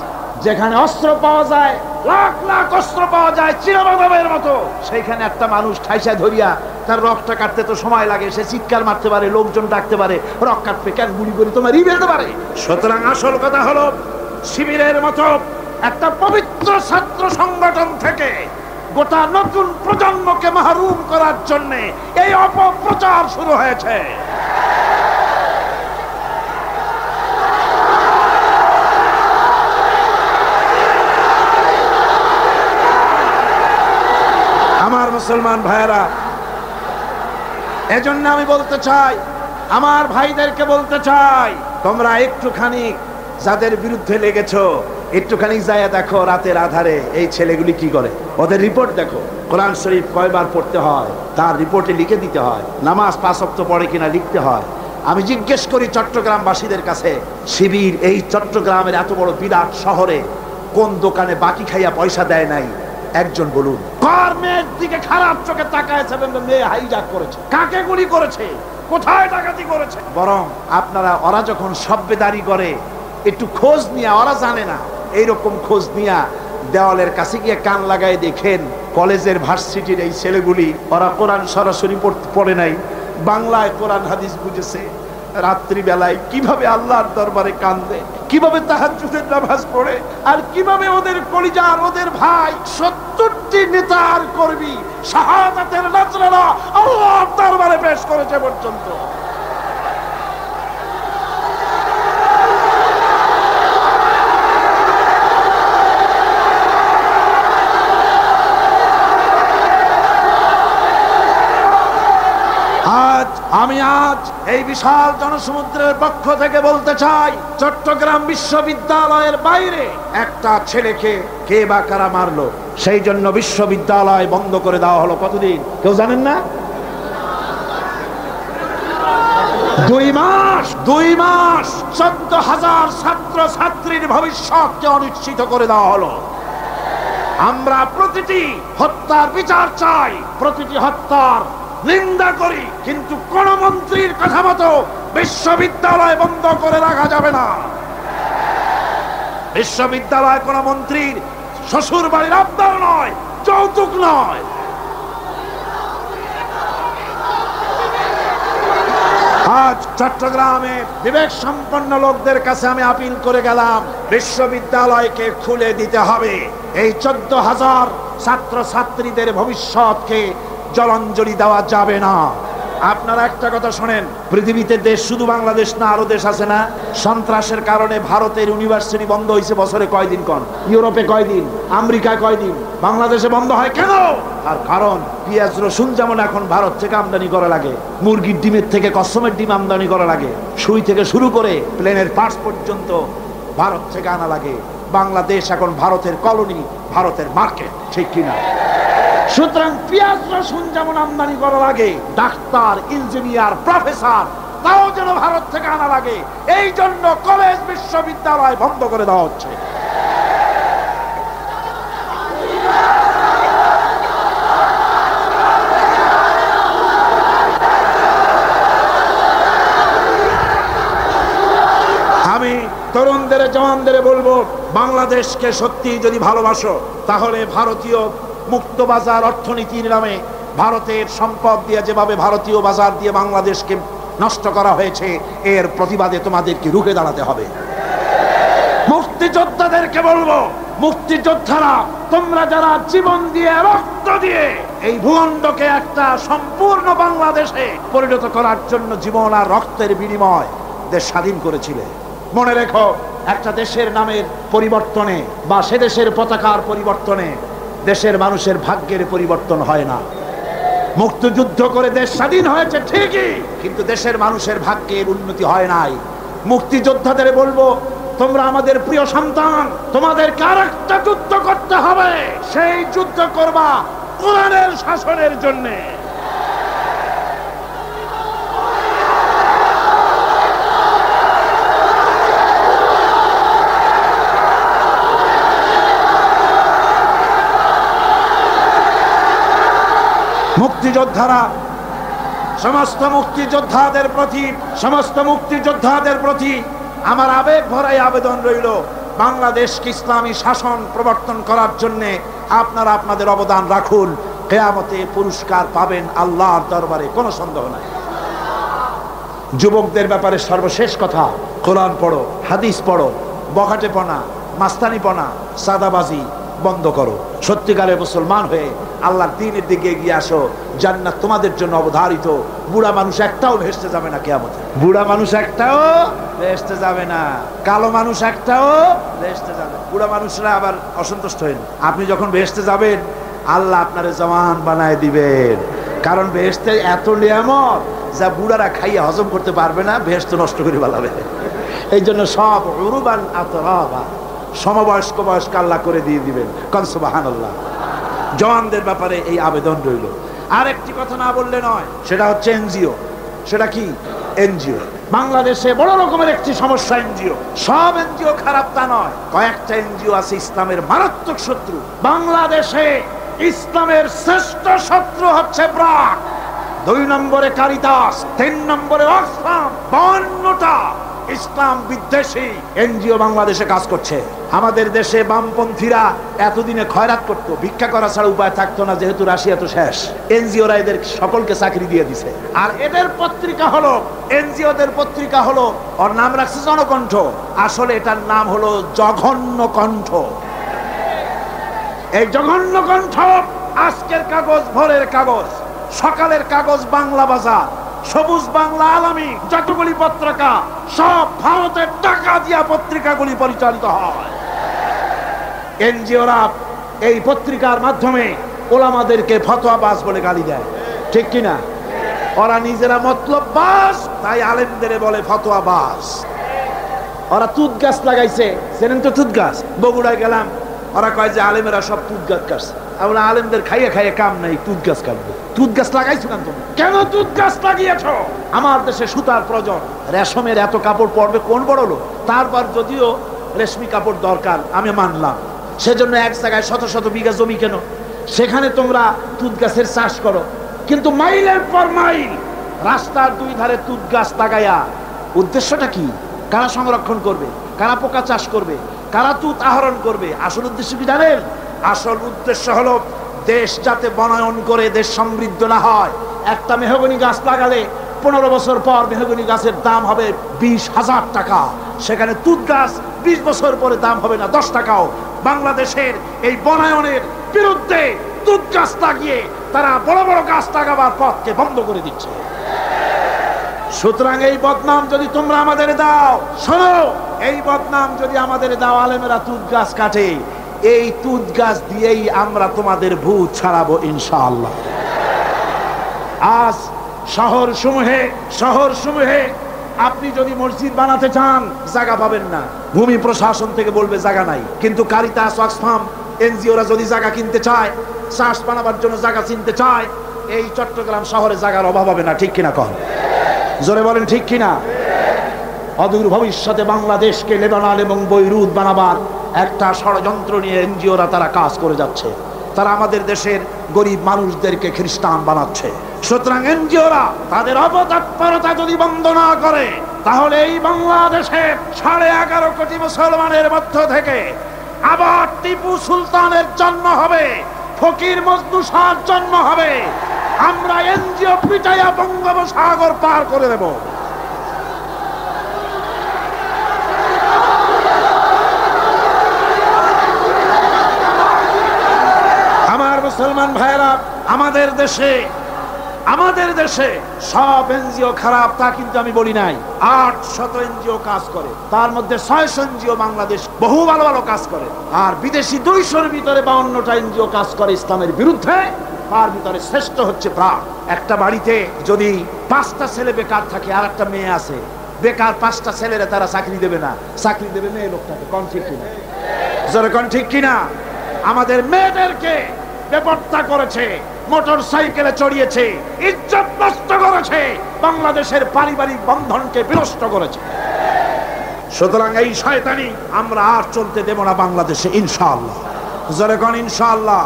যেখানে অস্ত্র পাওয়া যায়, লাখ লাখ অস্ত্র পাওয়া যায় চিরবাবের মতো, সেইখানে একটা মানুষ ঠাইসা ধরিয়া তার রকটা কাটতে তো সময় লাগে। সে চিৎকার মারতে পারে, লোকজন ডাকতে পারে, রক কাটবে কেন? গুলি করে তোমার বেঁধে পারে। সুতরাং আসল কথা হলো, শিবিরের মতো একটা পবিত্র ছাত্র সংগঠন থেকে গোটা নতুন প্রজন্মকে মাহরুম করার জন্য এই অপপ্রচার শুরু হয়েছে। আমার মুসলমান ভাইয়েরা, এজন্য আমি বলতে চাই, আমার ভাইদেরকে বলতে চাই, তোমরা একটুখানি যাদের বিরুদ্ধে লেগেছো একটুখানি যায় দেখো রাতের আধারে এই ছেলেগুলি কি করে। ওদের রিপোর্ট দেখো, কোরআন শরীফ কয়বার পড়তে হয় তার রিপোর্টে লিখে দিতে হয়, নামাজ 5 ওয়াক্ত পড়ে কিনা লিখতে হয়। আমি জিজ্ঞেস করি চট্টগ্রামবাসীদের কাছে, শিবির এই চট্টগ্রামের এত বড় বিরাট শহরে কোন দোকানে বাকি খাইয়া পয়সা দেয় নাই? একজন বলুন। কার মেয়ের দিকে খারাপ চোখে তাকায়ছে? মেয়ে হাইজাক করেছে, কাকে গুলি করেছে, কোথায় ডাকাতি করেছে? বরং আপনারা ওরা যখন সভ্যদারি করে একটু খোঁজ নিয়ে, ওরা জানে না, এইরকম খোঁজ নিয়ে দেওয়ালের কাছে গিয়ে কান লাগায় দেখেন কলেজের ভার্সিটির এই ছেলেগুলি, ওরা কোরআন সরাসরি পড়ে নাই, বাংলায় কোরআন হাদিস বুঝেছে, রাত্রি বেলায় কিভাবে আল্লাহর দরবারে কান্দে, কিভাবে তাহাজ্জুদের নামাজ পড়ে, আর কিভাবে ওদের কলিজার, ওদের ভাই 70টি নেতার কর্মী শাহাদাতের নাজরানা আল্লাহর দরবারে পেশ করেছে পর্যন্ত। আমি আজ এই বিশাল জনসমুদ্রের পক্ষ থেকে বলতে চাই, চট্টগ্রাম বিশ্ববিদ্যালয়ের বাইরে একটা ছেলেকে কে বা কারা মারলো, সেই জন্য বিশ্ববিদ্যালয় বন্ধ করে দেওয়া হলো। কতদিন কেউ জানেন না? 2 মাস। 14,000 ছাত্র ছাত্রীর ভবিষ্যৎকে অনিশ্চিত করে দেওয়া হলো। আমরা প্রতিটি হত্যার বিচার চাই, প্রতিটি হত্যার নিন্দা করি, কিন্তু কোন মন্ত্রীর কথা মতো বিশ্ববিদ্যালয় বন্ধ করে রাখা যাবে না। বিশ্ববিদ্যালয় কোন মন্ত্রীর শ্বশুর বাড়ির আবদার নয়, যৌতুক নয়। আজ চট্টগ্রামে বিবেক সম্পন্ন লোকদের কাছে আমি আপিল করে গেলাম, বিশ্ববিদ্যালয়কে খুলে দিতে হবে। এই 14,000 ছাত্র ছাত্রীদের ভবিষ্যৎকে জলাঞ্জলি দেওয়া যাবে না। আপনারা একটা কথা শোনেন, পৃথিবীতে দেশ শুধু বাংলাদেশ না, আরো দেশ আছে না? সন্ত্রাসের কারণে ভারতের ইউনিভার্সিটি বন্ধ হয়েছে বছরে কয়দিন? কোন ইউরোপে কয়দিন, আমেরিকায় কয়দিন, বাংলাদেশে বন্ধ হয় কেন? আর কারণ পেঁয়াজ রসুন যেমন এখন ভারত থেকে আমদানি করা লাগে, মুরগির ডিমের থেকে কসমের ডিম আমদানি করা লাগে, সুই থেকে শুরু করে প্লেনের পার্টস পর্যন্ত ভারত থেকে আনা লাগে। বাংলাদেশ এখন ভারতের কলোনি, ভারতের মার্কেট, ঠিক কিনা? সুতরাং পেঁয়াজ রসুন যেমন আমদানি করা লাগে, ডাক্তার, ইঞ্জিনিয়ার, প্রফেসর তাও যেন ভারত থেকে আনা লাগে, এই জন্য কলেজ বিশ্ববিদ্যালয় বন্ধ করে দেওয়া হচ্ছে। আমি তরুণদের জওয়ানদের বলবো, বাংলাদেশকে সত্যি যদি ভালোবাসো তাহলে ভারতীয় মুক্ত বাজার অর্থনীতির নামে ভারতের সম্পদ দিয়ে যেভাবে ভারতীয় বাজার দিয়ে বাংলাদেশকে নষ্ট করা হয়েছে, এর প্রতিবাদে তোমাদেরকে রুখে দাঁড়াতে হবে। মুক্তিযোদ্ধাদেরকে বলবো, মুক্তিযোদ্ধারা তোমরা যারা জীবন দিয়ে রক্ত দিয়ে এই ভূখণ্ডকে একটা সম্পূর্ণ বাংলাদেশে পরিণত করার জন্য জীবন আর রক্তের বিনিময় দেশ স্বাধীন করেছিলে, মনে রেখো একটা দেশের নামের পরিবর্তনে বা সে দেশের পতাকার পরিবর্তনে দেশের মানুষের ভাগ্যের পরিবর্তন হয় না। মুক্তিযুদ্ধ করে দেশ স্বাধীন হয়েছে ঠিকই, কিন্তু দেশের মানুষের ভাগ্যের উন্নতি হয় নাই। মুক্তিযোদ্ধাদের বলবো, তোমরা আমাদের প্রিয় সন্তান, তোমাদেরকে আরেকটা যুদ্ধ করতে হবে। সেই যুদ্ধ করবা কোরআনের শাসনের জন্য। মুক্তিযোদ্ধারা সমস্ত মুক্তিযোদ্ধাদের প্রতি আমার আবেগ ভরাই আবেদন রইল, বাংলাদেশকে ইসলামী শাসন প্রবর্তন করার জন্য আপনারা আপনাদের অবদান রাখুন। কিয়ামতে পুরস্কার পাবেন আল্লাহর দরবারে, কোনো সন্দেহ নাই। যুবকদের ব্যাপারে সর্বশেষ কথা, কোরআন পড়ো, হাদিস পড়ো, বখাটেপনা, মাস্তানিপনা, সাদাবাজি বন্ধ করো। সত্যিকারের মুসলমান হয়ে আল্লাহর দ্বীনের দিকে এগিয়ে আসো। জান্নাত তোমাদের জন্য অবধারিত। বুড়া মানুষ একটাও ভেস্তে যাবে না কিয়ামতে। বুড়া মানুষ একটাও ভেস্তে যাবে না, কালো মানুষ একটাও ভেস্তে যাবে। বুড়া মানুষরা আবার অসন্তুষ্ট হন, আপনি যখন ভেস্তে যাবেন আল্লাহ আপনারে জওয়ান বানায় দিবেন। কারণ ভেস্তে এত নিয়ামত যা বুড়ারা খাইয়ে হজম করতে পারবে না, ভেস্ত নষ্ট করে ফেলাবে। এই জন্য সব উরুবান আতরাবা, সমবয়স্ক বয়স্ক আল্লাহ করে দিয়ে দিবেন। কান সুবহানাল্লাহ। জওয়ানদের ব্যাপারে এই আবেদন রইল। আর একটি কথা না বললে নয়, সেটা হচ্ছে এনজিও। সেটা কি? এনজিও। বাংলাদেশে বড় রকমের একটি সমস্যা এনজিও। সব এনজিও খারাপ তা নয়, কয়েকটা এনজিও আছে ইসলামের মারাত্মক শত্রু। বাংলাদেশে ইসলামের শ্রেষ্ঠ শত্রু হচ্ছে ব্রাক, 2 নম্বরে কারিতাস, 3 নম্বরে অক্সফাম। 52টা ইসলাম বিদ্বেষী এনজিও বাংলাদেশে কাজ করছে। আমাদের দেশে বামপন্থীরা এতদিনে খয়রাত করতো, ভিক্ষা করা ছাড়া উপায় থাকতো না, যেহেতু রাশিয়া তো শেষ। এনজিওরা এদের সকলকে চাকরি দিয়ে দিছে। আর এদের পত্রিকা হলো, এনজিওদের পত্রিকা হলো, ওর নাম রাখছে জনকণ্ঠ, আসলে এটার নাম হলো জঘন্য কণ্ঠ। এই জঘন্য কণ্ঠ আজকের কাগজ, ভোরের কাগজ, সকালের কাগজ, বাংলা বাজার, সবুজ বাংলা, আলামী, যতগুলি পত্রিকা সব ভারতের টাকা দিয়া পত্রিকাগুলি পরিচালিত হয়। এনজিওরা এই পত্রিকার মাধ্যমে ওলামাদেরকে ফতোয়াবাজ বলে গালি দেয়, ঠিক কিনা? ওরা নিজেরা মতলববাজ, তাই আলেমদের বলে ফতোয়াবাজ। ওরা তুত গাছ লাগাইছে, জানেন তো তুত গাছ? বগুড়ায় গেলাম, ওরা কয় যে আলেমেরা সব তুত গাছ কাটছে। আমরা আলেমদের খাইয়ে খাইয়ে কাম নাই, তুত গাছ কাটবো। তুত গাছ লাগাইছো কেন তুমি? কেন তুত গাছ লাগিয়েছ? আমার দেশে সুতার প্রয়োজন, রেশমের এত কাপড় পরবে কোন বড় লোক? তারপর যদিও রেশমি কাপড় দরকার আমি মানলাম, সেজন্য এক জায়গায় শত শত বিঘা জমি কেন, সেখানে তোমরা তুত গাছের চাষ করো। কিন্তু মাইলের পর মাইল রাস্তার 2 ধারে তুত গাছ লাগাইয়া উদ্দেশ্যটা কি? কারা সংরক্ষণ করবে? কারা পোকা চাষ করবে? কারা তুত আহরণ করবে? আসল উদ্দেশ্য কি জানেন? আসল উদ্দেশ্য হলো দেশ যাতে বনায়ন করে দেশ সমৃদ্ধ না হয়। একটা মেহগনি গাছ লাগালে 15 বছর পর মেহগনি গাছের দাম হবে 20,000 টাকা, সেখানে তুত গাছ 20 বছর পরে দাম হবে না 10 টাকাও। বাংলাদেশের এই বনায়নের বিরুদ্ধে তুত গাছ লাগিয়ে তারা বড় বড় গাছ লাগাবার পথকে বন্ধ করে দিচ্ছে। সুতরাং এই বদনাম যদি তোমরা আমাদের দাও, শোনো, এই বদনাম যদি আমাদের দাও, আলেমেরা তুত গাছ কাটে, এই তুত গাছ দিয়েই আমরা তোমাদের ভূত ছাড়াবো ইনশাআল্লাহ। আজ শহর সমূহে আপনি যদি মসজিদ বানাতে চান জায়গা পাবেন না, ভূমি প্রশাসন থেকে বলবে জায়গা নাই। কিন্তু কারিতাস, অক্সফাম এনজিওরা যদি জায়গা কিনতে চায়, চাষ বানাবার জন্য জায়গা কিনতে চায়, এই চট্টগ্রাম শহরে জায়গার অভাব হবে না, ঠিক কিনা কন? জোরে বলেন ঠিক কিনা? অদূর ভবিষ্যতে বাংলাদেশকে লেবানন এবং বৈরুত বানাবার একটা ষড়যন্ত্র নিয়ে এনজিওরা তারা কাজ করে যাচ্ছে। তারা আমাদের দেশের গরিব মানুষদেরকে খ্রিস্টান বানাচ্ছে। সুতরাং এনজিওরা তাদের অপতৎপরতা যদি বন্ধ না করে, তাহলে এই বাংলাদেশে 11.5 কোটি মুসলমানের মধ্য থেকে আবার টিপু সুলতানের জন্ম হবে, ফকির মজনু শাহর জন্ম হবে। আমরা এনজিও পিটাইয়া বঙ্গোপসাগর পার করে দেব। আমার মুসলমান ভাইরা, আমাদের দেশে সব এনজিও খারাপ তা কিন্তু আমি বলি নাই। 800 এনজিও কাজ করে, তার মধ্যে 600 এনজিও বাংলাদেশ বহু ভালো ভালো কাজ করে, আর বিদেশি 200-র ভিতরে 52টা এনজিও কাজ করে ইসলামের বিরুদ্ধে। তার ভিতরে শ্রেষ্ঠ হচ্ছে প্রাণ। একটা বাড়িতে যদি 5টা ছেলে বেকার থাকে আর একটা মেয়ে আছে, বেকার 5টা ছেলেরা তারা চাকরি দেবে না, চাকরি দেবে মেয়ে লোকটাকে। কোন ঠিক কিনা? জোরে কোন ঠিক কিনা? আমাদের মেয়েদেরকে বেপরোয়া করেছে, মোটর সাইকেলে চড়িয়েছে, ইজ্জত নষ্ট করেছে, বাংলাদেশের পারিবারিক বন্ধনকে বিনষ্ট করেছে। সুতরাং এই শয়তানি আমরা আর চলতে দেব না বাংলাদেশে, ইনশাআল্লাহ। জোরে কোন ইনশাআল্লাহ।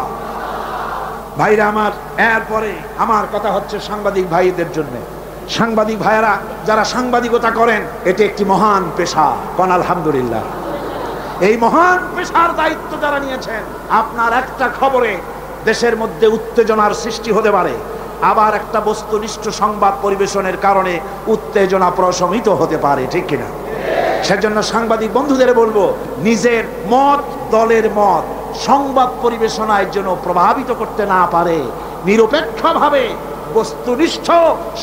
ভাইরা আমার, এরপরে আমার কথা হচ্ছে সাংবাদিক ভাইদের জন্য। সাংবাদিক ভাইরা যারা সাংবাদিকতা করেন, এটি একটি মহান পেশা। কোন আলহামদুলিল্লাহ। এই মহান পেশার দায়িত্ব যারা নিয়েছেন, আপনার একটা খবরে দেশের মধ্যে উত্তেজনার সৃষ্টি হতে পারে, আবার একটা বস্তুনিষ্ঠ সংবাদ পরিবেশনের কারণে উত্তেজনা প্রশমিত হতে পারে, ঠিক কিনা? সেজন্য সাংবাদিক বন্ধুদের বলবো, নিজের মত, দলের মত সংবাদ পরিবেশনায় যেন প্রভাবিত করতে না পারে, নিরপেক্ষভাবে বস্তুনিষ্ঠ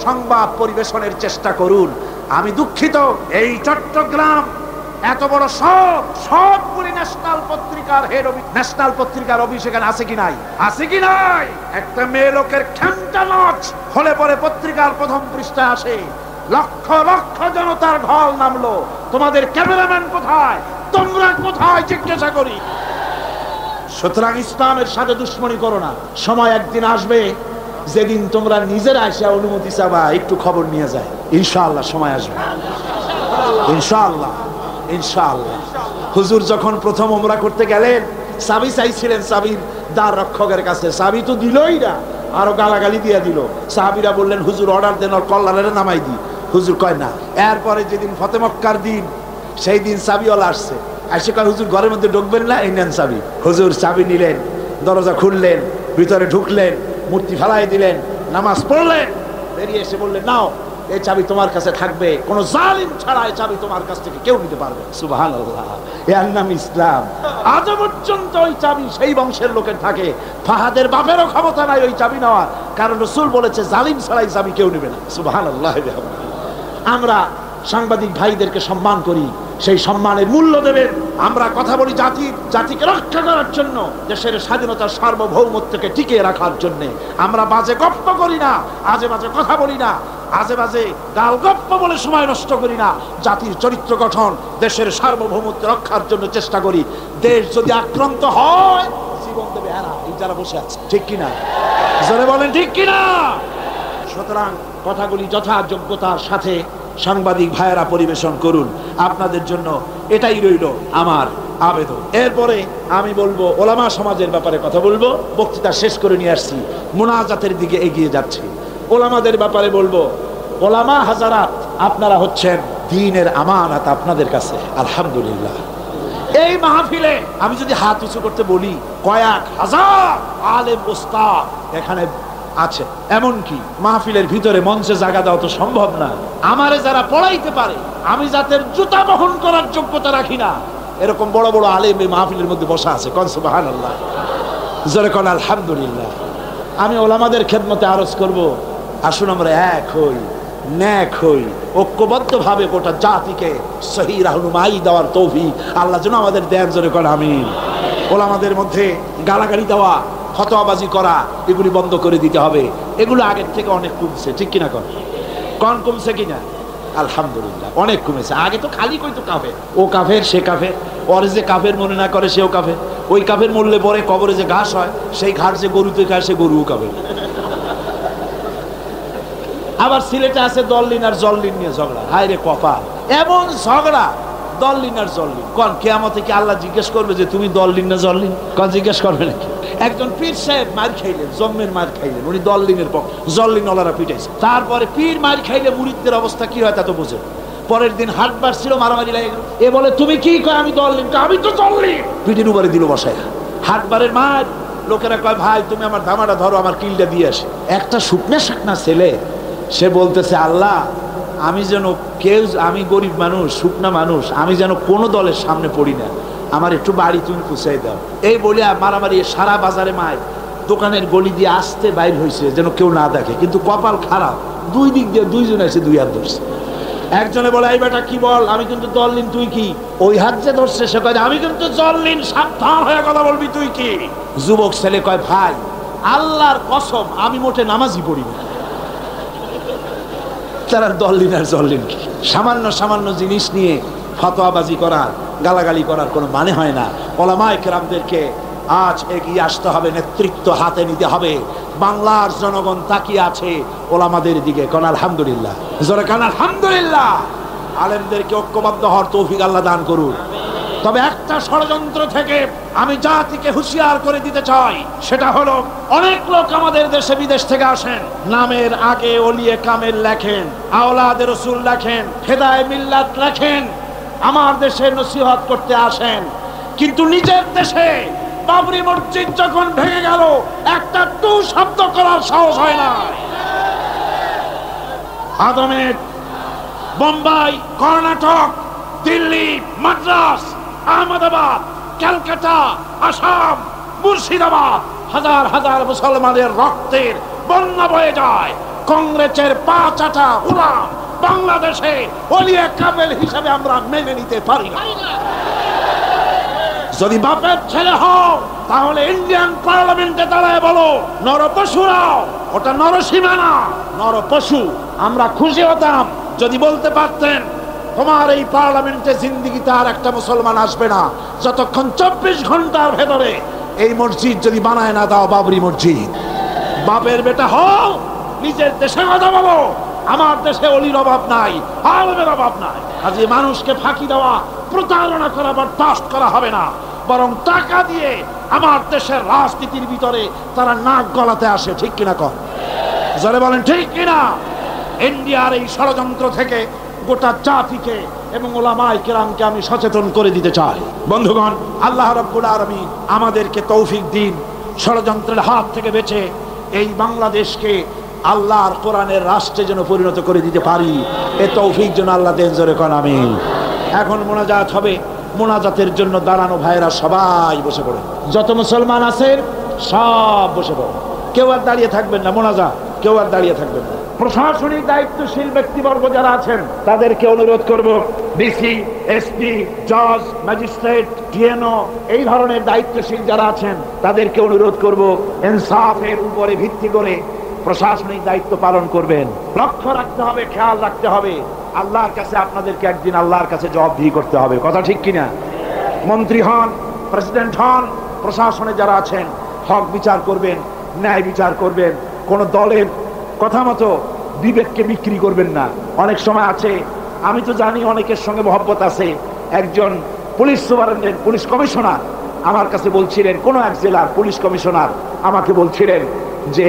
সংবাদ পরিবেশনের চেষ্টা করুন। আমি দুঃখিত, এই চট্টগ্রাম এত বড় সবগুলি ন্যাশনাল পত্রিকার অফিস এখানে আছে কি নাই? আছে কি নাই? একটা মেয়ে লোকের খেমটা নাচ হলে পরে পত্রিকার প্রথম পৃষ্ঠায় আসে, লক্ষ লক্ষ জনতার ঢল নামলো, তোমাদের ক্যামেরাম্যান কোথায়, তোমরা কোথায় জিজ্ঞাসা করি। সুতরাং ইসলামের সাথে দুশ্মনী করো না। সময় একদিন আসবে যেদিন তোমরা নিজেরা এসে অনুমতি চাবা একটু খবর নিয়ে যায়, ইনশাআল্লাহ সময় আসবে, ইনশাআল্লাহ ইনশাআল্লাহ। হুজুর যখন প্রথম ওমরা করতে গেলেন, চাবি চাইছিলেন চাবির দ্বার রক্ষকের কাছে, চাবি তো দিলই না, আরো গালাগালি দিয়ে দিল। সাহাবীরা বললেন, হুজুর অর্ডার দেন, ওর কল্লারে নামাই দি। হুজুর কয় না। এরপরে যেদিন ফতে মক্কার দিন, সেই দিন চাবিওয়ালা আসছে, এসে কয়, হুজুর ঘরের মধ্যে ঢুকবেন না, এই নেন চাবি। হুজুর চাবি নিলেন, দরজা খুললেন, ভিতরে ঢুকলেন, মূর্তি ফেলাই দিলেন, নামাজ পড়লেন, বেরিয়ে এসে বললেন, নাও এই চাবি তোমার কাছে থাকবে, কোন জালিম ছাড়া এই চাবি তোমার কাছ থেকে কেউ নিতে পারবে। সুবহানাল্লাহ, এর নাম ইসলাম। আজ পর্যন্ত ওই চাবি সেই বংশের লোকের থাকে, ফাহাদের বাপেরও ক্ষমতা নাই ওই চাবি নেওয়ার, কারণ রাসূল বলেছে জালিম ছাড়া এই চাবি কেউ নেবে না। সুবহানাল্লাহ। আমরা সাংবাদিক ভাইদেরকে সম্মান করি, সেই সম্মানের মূল্য দেবেন। আমরা কথা বলি জাতিকে রক্ষা করার জন্য, দেশের স্বাধীনতার সার্বভৌমত্বকে টিকিয়ে রাখার জন্য। আমরা বাজে গপ্প করি না, আজে বাজে কথা বলি না, আজে বাজে গাল গপ্প বলে সময় নষ্ট করি না। জাতির চরিত্র গঠন, দেশের সার্বভৌমত্ব রক্ষার জন্য চেষ্টা করি। দেশ যদি আক্রান্ত হয়, জীবন দেবে এরা, এই যারা বসে আছে, ঠিক কিনা? জোরে বলেন ঠিক কিনা? সুতরাং কথাগুলি যথাযোগ্যতার সাথে সাংবাদিক ভাইয়েরা পরিবেশন করুন। আপনাদের জন্য এটাই রইল আমার আবেদন। এরপরে আমি বলবো, ওলামা সমাজের ব্যাপারে কথা বলবো। বক্তৃতা শেষ করে নিয়ে আসছি, মুনাজাতের দিকে এগিয়ে যাচ্ছি। ওলামাদের ব্যাপারে বলবো, ওলামা হাজারাত, আপনারা হচ্ছেন দ্বীনের আমানত আপনাদের কাছে। আলহামদুলিল্লাহ, এই মাহফিলে আমি যদি হাত উঁচু করতে বলি, কয়েক হাজার আলেম ওস্তাদ এখানে আছে। এমনকি মাহফিলের ভিতরে মঞ্চে জায়গা দেওয়া তো সম্ভব না। আমারে যারা পড়াইতে পারে, আমি যাদের জুতা বহন করার যোগ্যতা রাখি না, এরকম বড় বড় আলেম এই মাহফিলের মধ্যে বসা আছে। কোন সুবহানাল্লাহ, জোরে কোন আলহামদুলিল্লাহ। আমি ওলামাদের খেদমতে আরজ করব, আসুন আমরা এক হই, ন্যাক হই, ঐক্যবদ্ধভাবে গোটা জাতিকে সহি রাহনুমাই দেওয়ার তৌফিক আল্লাহ যেন আমাদের দেন। জোরে কোন আমিন। ওলামাদের মধ্যে গালাগালি দেওয়া, ফতোয়াবাজি করা, এগুলি বন্ধ করে দিতে হবে। এগুলো আগের থেকে অনেক কমছে, ঠিক কিনা? কন কমছে কিনা? আলহামদুলিল্লাহ, অনেক কমেছে। আগে তো খালি কইতো কাফের, ও কাফের, সে কাফের, ওরে যে কাফের মনে না করে সেও কাফের, ওই কাফের মরলে পরে কবরে যে ঘাস হয়, সেই ঘাস যে গরুতে খায় সে গরুও কাফের। আবার সিলেটে আছে দললিন আর জল্লিন নিয়ে ঝগড়া। হায় রে কপাল, এমন ঝগড়া দললিন আর জল্লিন। কোন কিয়ামতে কি আল্লাহ জিজ্ঞেস করবে যে তুমি দললিন না জল্লিন? কোন জিজ্ঞেস করবে নাকি? একজন পীর সাহেব মার খাইলেন, জম্মের মার খাইলেন, উনি দললিনের পক্ষ, জল্লিন ওলারা পিটাইছে। তারপরে পীর মার খাইলে মুরিদদের অবস্থা কি হয় তা তো বোঝেন। পরের দিন হাটবার ছিল, মারামারি লাগে গেল। এ বলে তুমি কি কয়? আমি দললিন। আমি তো জল্লিন। পিঠের উপরে দিল বসায়। হাটবারের মার লোকেরা কয় ভাই তুমি আমার ধামাটা ধরো, আমার কিলটা দিয়ে আসে। একটা শুকনা শাকনা ছেলে, সে বলতেছে আল্লাহ আমি যেন কেউ, আমি গরিব মানুষ, শুকনা মানুষ, আমি যেন কোনো দলের সামনে পড়ি না, আমার একটু বাড়ি তুমি পুষাই দাও। এই বলে মারামারি সারা বাজারে মায় দোকানের গলি দিয়ে আসতে বাইর হয়েছে যেন কেউ না দেখে। কিন্তু কপাল খারাপ, দুই দিক দিয়ে দুইজন এসে দুই হাত ধরছে। একজনে বলে এই বেটা কি বল, আমি কিন্তু জল্লিন, তুই কি? ওই হাত যে ধরছে সে কয় আমি কিন্তু জল্লিন, সাবধান হয়ে কথা বলবি, তুই কি? যুবক ছেলে কয় ভাই আল্লাহর কসম আমি মোটে নামাজই পড়ি না। তারা দললিন আর জল্লিন কি? সামান্য সামান্য জিনিস নিয়ে ফতোয়াবাজি করার, গালাগালি করার কোনো মানে হয় না। ওলামায়ে কেরামদেরকে আজ এগিয়ে আসতে হবে, নেতৃত্ব হাতে নিতে হবে। বাংলার জনগণ তাকিয়ে আছে ওলামাদের দিকে। কোন আলহামদুলিল্লাহ, জোরে কোন আলহামদুলিল্লাহ। আলেমদেরকে ঐক্যবদ্ধ হওয়ার তৌফিক আল্লাহ দান করুন। তবে একটা ষড়যন্ত্র থেকে আমি জাতিকে হুঁশিয়ার করে দিতে চাই, সেটা হলো অনেক লোক আমাদের দেশে বিদেশ থেকে আসেন, নামের আগে ওলিয়ে কামেল লেখেন, আওলাদে রসুল লেখেন, হেদায়ে মিল্লাত লেখেন, আমার দেশে নসিহত করতে আসেন, কিন্তু নিজের দেশে বাবরি মসজিদ যখন ভেঙে গেল একটা টু শব্দ করার সাহস হয় না। আদমের বোম্বাই, কর্ণাটক, দিল্লি, মাদ্রাস, আহমেদাবাদ, ক্যালকাটা, আসাম, মুর্শিদাবাদ, হাজার হাজার মুসলমানের রক্তের বন্যা বয়ে যায়। কংগ্রেসের 5-8 উলাম বাংলাদেশে ওলিয়ে কামেল হিসাবে আমরা মেনে নিতে পারি না। যদি বাপের ছেলে হও তাহলে ইন্ডিয়ান পার্লামেন্টে দাঁড়ায় বলো নরপশুরাও, ওটা নরসীমা না, নরপশু। আমরা খুশি হতাম যদি বলতে পারতেন তোমার এই পার্লামেন্টে জিন্দিগিতে আর একটা মুসলমান আসবে না যতক্ষণ 24 ঘন্টার ভেতরে এই মসজিদ যদি বানায় না দাও বাবরি মসজিদ। বাপের বেটা হও, নিজের দেশে কথা বলো, আমার দেশে অলির অভাব নাই, আলমের অভাব নাই। আজ মানুষকে ফাঁকি দেওয়া, প্রতারণা করা বরদাস্ত করা হবে না, বরং টাকা দিয়ে আমার দেশের রাজনীতির ভিতরে তারা নাক গলাতে আসে। ঠিক কিনা কর? যারা বলেন ঠিক কিনা? ইন্ডিয়ার এই ষড়যন্ত্র থেকে গোটা জাতিকে এবং ওলামায়ে কেরামকে আমি সচেতন করে দিতে চাই। বন্ধুগণ, আল্লাহ রাব্বুল আলামিন আমাদেরকে তৌফিক দিন ষড়যন্ত্রের হাত থেকে বেঁচে এই বাংলাদেশকে আল্লাহর কোরআনের রাষ্ট্রে যেন পরিণত করে দিতে পারি। এ তৌফিক যেন আল্লাহ দেন, জোরে কোন আমিন। এখন মোনাজাত হবে, মোনাজাতের জন্য দাঁড়ানো ভাইরা সবাই বসে পড়ে, যত মুসলমান আছেন সব বসে পড়ে, কেউ আর দাঁড়িয়ে থাকবেন না। মোনাজাত কেউ আর দাঁড়িয়ে থাকবেন না। প্রশাসনিক দায়িত্বশীল ব্যক্তিবর্গ যারা আছেন তাদেরকে অনুরোধ করব, ডিসি, এসপি, জজ, ম্যাজিস্ট্রেট, ডিএনও, এই ধরনের দায়িত্বশীল যারা আছেন তাদেরকে অনুরোধ করব ইনসাফের উপরে ভিত্তি করে প্রশাসনিক দায়িত্ব পালন করবেন। লক্ষ্য রাখতে হবে, খেয়াল রাখতে হবে, আল্লাহর কাছে আপনাদেরকে একদিন আল্লাহর কাছে জবাবদিহি করতে হবে। কথা ঠিক কিনা? মন্ত্রী হন, প্রেসিডেন্ট হন, প্রশাসনে যারা আছেন হক বিচার করবেন, ন্যায় বিচার করবেন। কোন দলের কথা মতো বিবেককে বিক্রি করবেন না। অনেক সময় আছে, আমি তো জানি অনেকের সঙ্গে মহব্বত আছে, একজন পুলিশ সুপারিনটেন্ডেন্ট, পুলিশ কমিশনার আমার কাছে বলছিলেন, কোন এক জেলার পুলিশ কমিশনার আমাকে বলছিলেন যে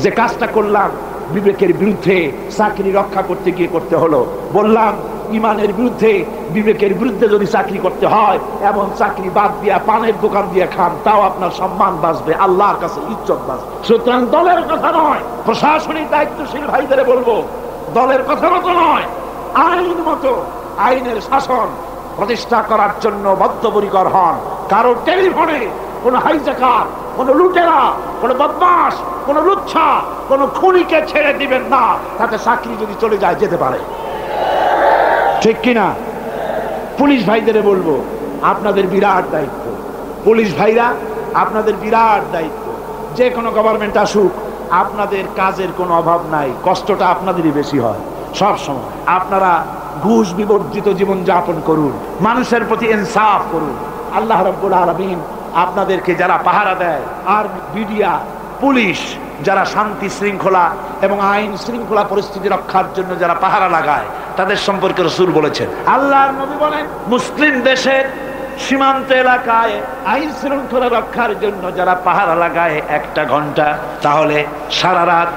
যে কাজটা করলাম বিবেকের বিরুদ্ধে, চাকরি রক্ষা করতে গিয়ে করতে হলো। বললাম ইমানের বিরুদ্ধে, বিবেকের বিরুদ্ধে যদি চাকরি করতে হয় এমন চাকরি বাদ দিয়া পানের দোকান দিয়ে খান, তাও আপনার সম্মান বাঁচবে, আল্লাহর কাছে ইজ্জত বাঁচবে। সুতরাং দলের কথা নয়, প্রশাসনিক দায়িত্বশীল ভাইদের বলবো দলের কথা মতো নয়, আইন মতো, আইনের শাসন প্রতিষ্ঠা করার জন্য বদ্ধপরিকর হন। কারো টেলিফোনে কোন হাইজাকার, কোন লুটেরা, কোন বদমাশ, কোন লুচ্ছা, কোন খুনিকে ছেড়ে দিবেন না, তাতে চাকরি যদি চলে যায় যেতে পারে। ঠিক কিনা? পুলিশ ভাইদের বলবো আপনাদের বিরাট দায়িত্ব, পুলিশ ভাইরা আপনাদের বিরাট দায়িত্ব। যে কোনো গভর্নমেন্ট আসুক আপনাদের কাজের কোনো অভাব নাই, কষ্টটা আপনাদেরই বেশি হয় সব সময়। আপনারা ঘুষ বিবর্জিত জীবন যাপন করুন, মানুষের প্রতি ইনসাফ করুন। আল্লাহ রাব্বুল আলামিন আপনাদেরকে যারা পাহারা দেয়, আর মিডিয়া, পুলিশ, যারা শান্তি শৃঙ্খলা এবং আইন শৃঙ্খলা পরিস্থিতি রক্ষার জন্য যারা পাহারা লাগায় তাদের সম্পর্কে রাসূল বলেছেন। আল্লাহর নবী বলেন, মুসলিম দেশের সীমান্ত এলাকায় আইন শৃঙ্খলা রক্ষার জন্য যারা পাহারা লাগায় 1টা ঘন্টা, তাহলে সারা রাত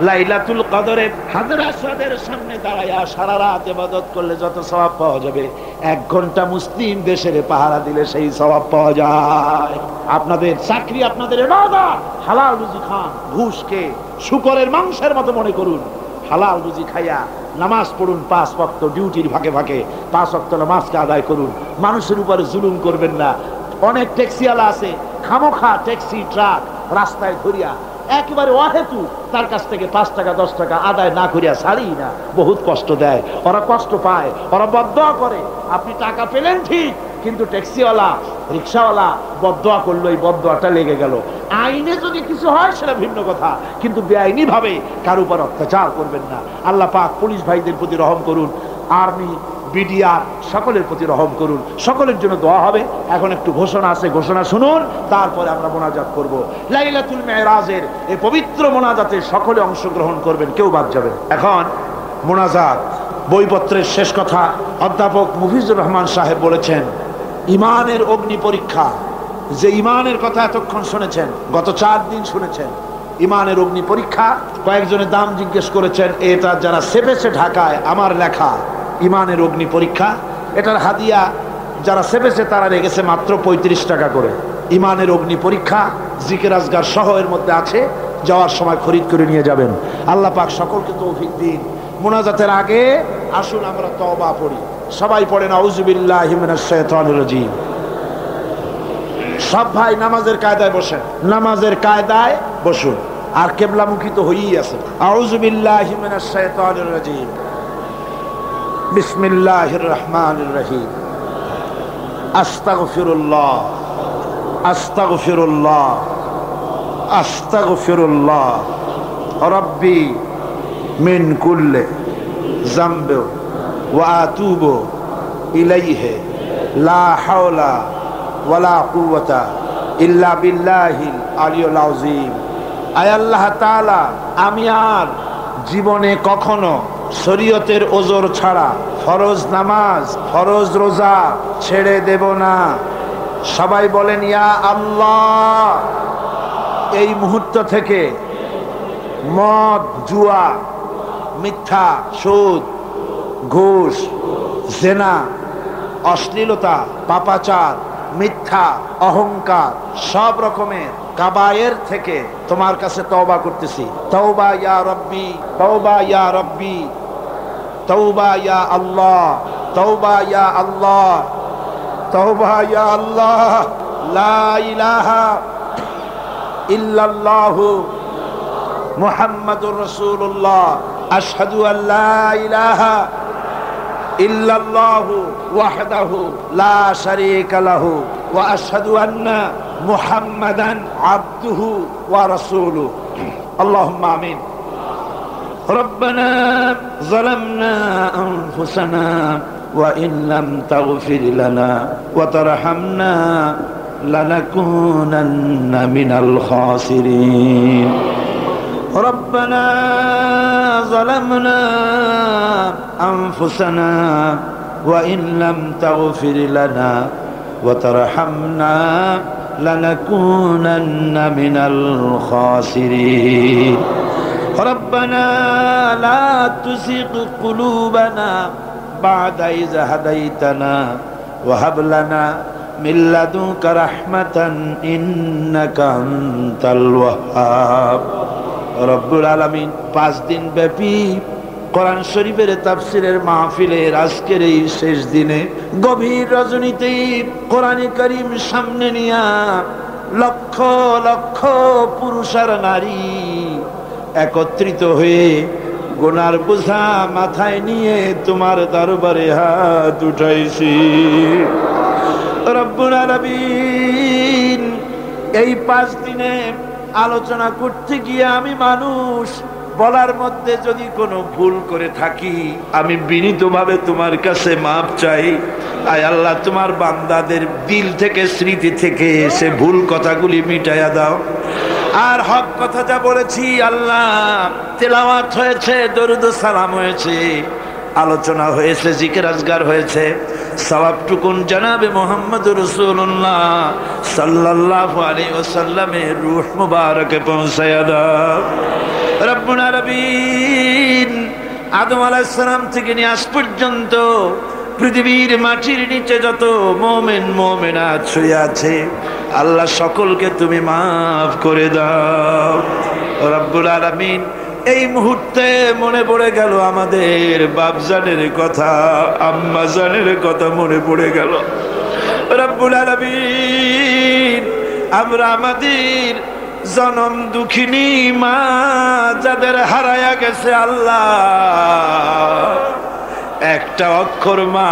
লাইলাতুল কদরে হাজর আসওয়াদের সামনে দাঁড়ায়া সারা রাত ইবাদত করলে যত সওয়াব পাওয়া যাবে, 1 ঘন্টা মুসলিম দেশের পাহারা দিলে সেই সওয়াব পাওয়া যায়। আপনাদের চাকরি, আপনাদের ইবাদত, হালাল রুজি খান, ঘুষকে শুকরের মাংসের মতো মনে করুন। হালাল রুজি খাইয়া নামাজ পড়ুন, 5 ওয়াক্ত ডিউটির ফাঁকে ফাঁকে 5 ওয়াক্ত নামাজকে আদায় করুন। মানুষের উপরে জুলুম করবেন না। অনেক ট্যাক্সিওয়ালা আছে, খামোখা ট্যাক্সি ট্রাক রাস্তায় ধরিয়া একেবারে অহেতু তার কাছ থেকে 5 টাকা 10 টাকা আদায় না করিয়া ছাড়ি না, বহুত কষ্ট দেয়, ওরা কষ্ট পায়, ওরা বদদোয়া করে। আপনি টাকা পেলেন ঠিক, কিন্তু ট্যাক্সিওয়ালা রিক্সাওয়ালা বদদোয়া করলো, এই বদদোয়াটা লেগে গেল। আইনে যদি কিছু হয় সেটা ভিন্ন কথা, কিন্তু বেআইনি ভাবে কার উপর অত্যাচার করবেন না। আল্লাহ পাক পুলিশ ভাইদের প্রতি রহম করুন, আর্মি বিডিআর সকলের প্রতি রহম করুন। সকলের জন্য দোয়া হবে। এখন একটু ঘোষণা আছে, ঘোষণা শুনুন, তারপরে আমরা মোনাজাত করব। লাইলাতুল মেরাজের এই পবিত্র মোনাজাতে সকলে অংশগ্রহণ করবেন, কেউ বাদ যাবেন। এখন মোনাজাত বইপত্রের শেষ কথা অধ্যাপক মুফিজুর রহমান সাহেব বলেছেন, ইমানের অগ্নি পরীক্ষা। যে ইমানের কথা এতক্ষণ শুনেছেন, গত 4 দিন শুনেছেন, ইমানের অগ্নি পরীক্ষা। কয়েকজনের দাম জিজ্ঞেস করেছেন, এটা যারা সেপেছে ঢাকায় আমার লেখা ইমানের অগ্নি পরীক্ষা, এটার হাদিয়া যারা সেপেছে তারা রেখেছে মাত্র 35 টাকা করে। ইমানের অগ্নি পরীক্ষা জিকির আজগার সহ এর মধ্যে আছে, যাওয়ার সময় খরিদ করে নিয়ে যাবেন। আল্লাহ পাক সকলকে তৌফিক দিন। মোনাজাতের আগে আসুন আমরা তওবা পড়ি। সবাই পড়েন আউযু বিল্লাহি মিনাশ শাইতানির রাজীম। সব ভাই নামাজের কায়দায় বসেন, নামাজের কায়দায় বসুন, আর কিবলামুখী তো হয়েই আছে। আউযু বিল্লাহি মিনাশ শাইতানির রাজীম, বিসমিল্লাহির রহমানির রহিম। আস্তাগফিরুল্লাহ আস্তাগফিরুল্লাহ আস্তাগফিরুল্লাহ রাব্বি মিন কুল্লি যামবি ওয়া আতুবু ইলাইহি লা হাওলা ওয়ালা কুওয়াতা ইল্লা বিল্লাহিল আলিয়্যিল আযীম। আয় আল্লাহ তাআলা, আমি আর জীবনে কখনো শরীয়তের ওজর ছাড়া ফরজ নামাজ, ফরজ রোজা ছেড়ে দেব না। সবাই বলেন ইয়া আল্লাহ। এই মুহূর্ত থেকে মদ, জুয়া, মিথ্যা, সুদ, ঘুষ, জেনা, অশ্লীলতা, পাপাচার, মিথ্যা, অহংকার, সব রকমের কাবায়ের থেকে তোমার কাছে তওবা করতেছি। তওবা ইয়া রব্বি, তওবা ইয়া রব্বি, তওবা ইয়া আল্লাহ, তওবা ইয়া আল্লাহ, তওবা ইয়া আল্লাহ। লা ইলাহা ইল্লাল্লাহু মুহাম্মাদুর রাসূলুল্লাহ। আশহাদু আল্লা ইলাহা ইল্লাল্লাহু ওয়াহদাহু লা শারীকা লাহু ওয়া আশহাদু আন্না মুহাম্মাদান আবদুহু ওয়া রাসূলুহু। আল্লাহুম্মা আমিন। ربنا ظلمنا أنفسنا وإن لم تغفر لنا وترحمنا لنكونن من الخاسرين. ربنا ظلمنا أنفسنا وإن لم تغفر لنا وترحمنا لنكونن من الخاسرين. ربنا لا تزغ قلوبنا بعد إذ هديتنا وهب لنا من لدنك رحمة إنك أنت الوهاب. রব্বুল আলামিন 5 দিন ব্যাপী কোরআন শরীফের তাফসীরের মাহফিলের আজকের এই শেষ দিনে গভীর রজনীতে কোরআনে কারীম সামনে নিয়া লক্ষ লক্ষ পুরুষ আর নারী একত্রিত হয়ে গুনার বোঝা মাথায় নিয়ে তোমার দরবারে হাত উঠাইছি। রব্বুল আলামিন, এই 5 দিনে আলোচনা করতে গিয়ে আমি মানুষ, বলার মধ্যে যদি কোনো ভুল করে থাকি আমি বিনীতভাবে তোমার কাছে মাপ চাই। আয় আল্লাহ, তোমার বান্দাদের দিল থেকে, স্মৃতি থেকে সে ভুল কথাগুলি মিটাইয়া দাও। আর হক কথা যা বলেছি আল্লাহ, তেলাওয়াত হয়েছে, দরুদ ও সালাম হয়েছে, আলোচনা হয়েছে, জিকির আজগার হয়েছে, সওয়াবটুকুন জনাবে মুহাম্মদুর রাসূলুল্লাহ সাল্লাল্লাহু আলাইহি ওয়াসাল্লামের রূহ মুবারকে পৌঁছায়া দাও। রব্বুল আলামিন আদম আলাইহিস সালাম থেকে নিয়ে আজ পর্যন্ত পৃথিবীর মাটির নিচে যত মুমিন মুমিনাত শুয়ে আছে আল্লাহ সকলকে তুমি মাফ করে দাও। রব্বুল আলামিন এই মুহূর্তে মনে পড়ে গেল আমাদের বাপজানের কথা, আম্মাজানের কথা মনে পড়ে গেল। রব্বুল আলামিন আমরা আমাদের জনম দুঃখিনী মা যাদের হারায়া গেছে আল্লাহ, একটা অক্ষর মা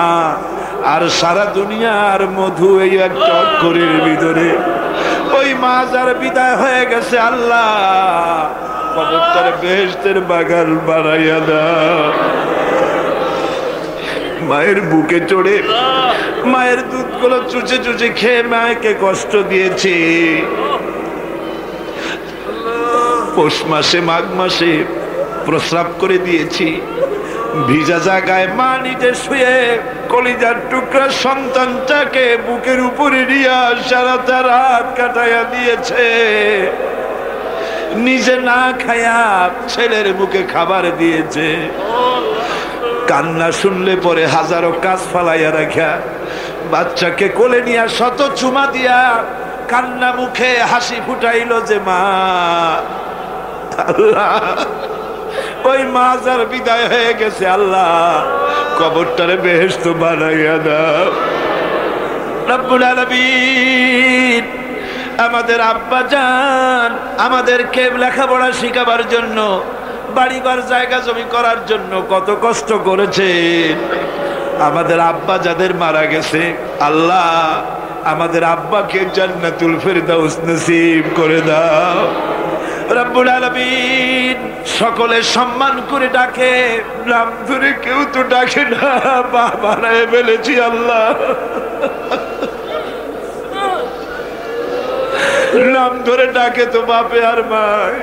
আর সারা দুনিয়ার মধু এই একটা অক্ষরের ভিতরে, ওই মা যার বিদায় হয়ে গেছে আল্লাহ কবরটারে বেহেশতের বাগান বানাইয়া দাও। মায়ের বুকে চড়ে মায়ের দুধগুলো চুচে চুচে খেয়ে মাকে কষ্ট দিয়েছি, পৌষ মাসে মাঘ মাসে প্রস্রাব করে দিয়েছি, ভিজা জায়গায় মা নিজে শুয়ে কলিজার টুকরা সন্তানটাকে বুকের উপরে নিয়ে সারাটা রাত কাটাইয়া দিয়েছে, নিজে না খায়া ছেলের মুখে খাবার দিয়েছে। কান্না শুনলে পরে হাজারো কাজ ফালাইয়া রাখা বাচ্চাকে কোলে নিয়ে শত চুমা দিয়া কান্না মুখে হাসি ফুটাইল যে মা, আল্লাহ ওই মা যার বিদায় হয়ে গেছে আল্লাহ কবরটারে বেহেশত বানাইয়া দাও। রব্বুল আলামিন আমাদের আব্বা জান আমাদেরকে লেখাপড়া শিখাবার জন্য, বাড়িঘর জায়গা জমি করার জন্য কত কষ্ট করেছে। আমাদের আব্বা যাদের মারা গেছে আল্লাহ আমাদের আব্বাকে জান্নাতুল ফেরদাউস নসিব করে দাও। রব্বুল আলামিন সকলে সম্মান করে ডাকে, নাম ধরে কেউ তো ডাকে না, বানায় ফেলেছি আল্লাহ, নাম ধরে ডাকে তো বাপে আর মায়।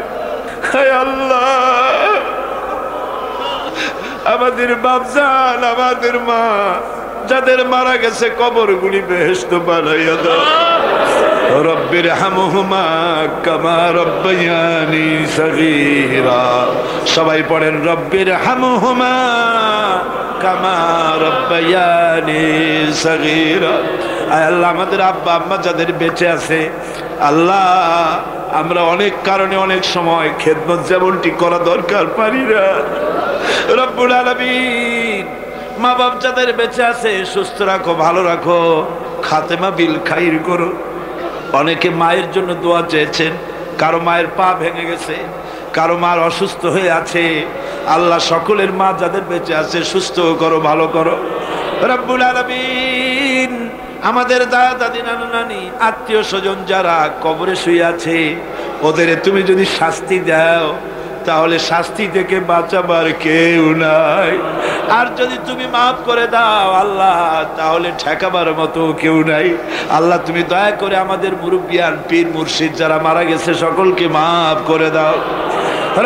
হায় আল্লাহ আমাদের বাপজান আমাদের মা যাদের মারা গেছে কবরগুলি বেহেশত বানাইয়া দাও। রব্বির হামহুমা কামা রব্বায়ানি সগীরা, সবাই পড়েন রব্বির হামহুমা কামা রব্বায়ানি সগীরা। আয় আল্লাহ আমাদের আব্বা আম্মা যাদের বেঁচে আছে আল্লাহ আমরা অনেক কারণে অনেক সময় খেদমত যেমনটি করা দরকার পারি না। রব্বুল আলামিন মা বাপ যাদের বেঁচে আছে সুস্থ রাখো, ভালো রাখো, খাতেমা বিল খাইর করো। অনেকে মায়ের জন্য দোয়া চেয়েছেন, কারো মায়ের পা ভেঙে গেছে, কারো মার অসুস্থ হয়ে আছে আল্লাহ সকলের মা যাদের বেঁচে আছে সুস্থ করো, ভালো করো। রব্বুল আলামিন আমাদের দাদা দাদি নানা নানি আত্মীয় স্বজন যারা কবরে শুয়ে আছে ওদের তুমি যদি শাস্তি দাও তাহলে শাস্তি থেকে বাঁচাবার কেউ নাই, আর যদি তুমি মাফ করে দাও আল্লাহ তাহলে ঠেকাবার মতো কেউ নাই। আল্লাহ তুমি দয়া করে আমাদের মুরব্বিয়ান পীর মুর্শিদ যারা মারা গেছে সকলকে মাফ করে দাও।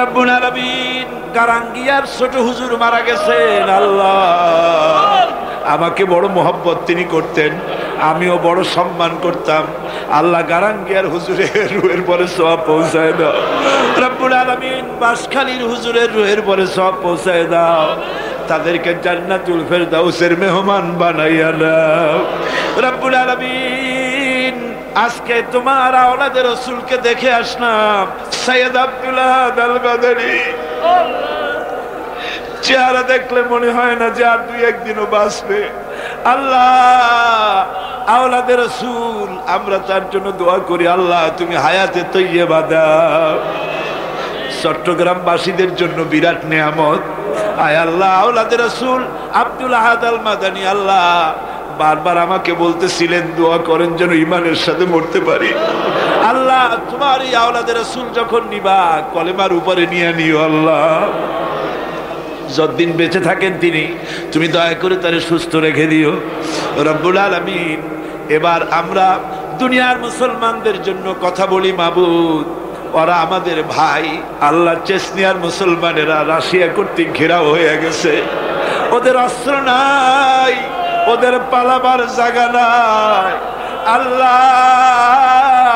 রব্বুল আলামিন গারাঙ্গিয়ার ছোট হুজুর মারা গেছেন আল্লাহ, আমাকে বড় মোহব্বত তিনি করতেন, আমিও বড় সম্মান করতাম। আল্লাহ গারাঙ্গিয়ার হুজুরের রুহের পরে সওয়াব পৌঁছায় দাও। রব্বুল আলামিন বাঁশখালীর হুজুরের রুহের পরে সওয়াব পৌঁছায় দাও, তাদেরকে জান্নাতুল ফেরদাউসের মেহমান বানাইয়া দাও। রব্বুল আলামিন আজকে তোমার আওলাদের রাসূলকে দেখে আসলাম, সৈয়দ আব্দুল্লাহ আল বাদারী, চেহারা দেখলে মনে হয় না যে আর দুই একদিনও বাঁচবে। আল্লাহ আওলাদের রাসূল আমরা তার জন্য দোয়া করি, আল্লাহ তুমি হায়াতে তৈয়বা দাও। চট্টগ্রাম বাসীদের জন্য বিরাট নেয়ামত। আয় আল্লাহ আওলাদের রাসূল আব্দুল আহাদ আল মাদানী আল্লাহ বারবার আমাকে বলতেছিলেন দোয়া করেন যেন ইমানের সাথে মরতে পারি। আল্লাহ তোমার এই আওলাদের রাসূল যখন নিবা কলেমার উপরে নিয়ে নিও আল্লাহ, যতদিন বেঁচে থাকেন তিনি তুমি দয়া করে তারে সুস্থ রেখে দিও। রব্বুল আলামিন এবার আমরা দুনিয়ার মুসলমানদের জন্য কথা বলি মাবুদ, ওরা আমাদের ভাই। আল্লাহ, চেচনিয়ার মুসলমানেরা রাশিয়া কর্তৃক ঘেরাও হয়ে গেছে, ওদের অস্ত্র নাই, ওদের পালাবার জায়গা নাই। আল্লাহ,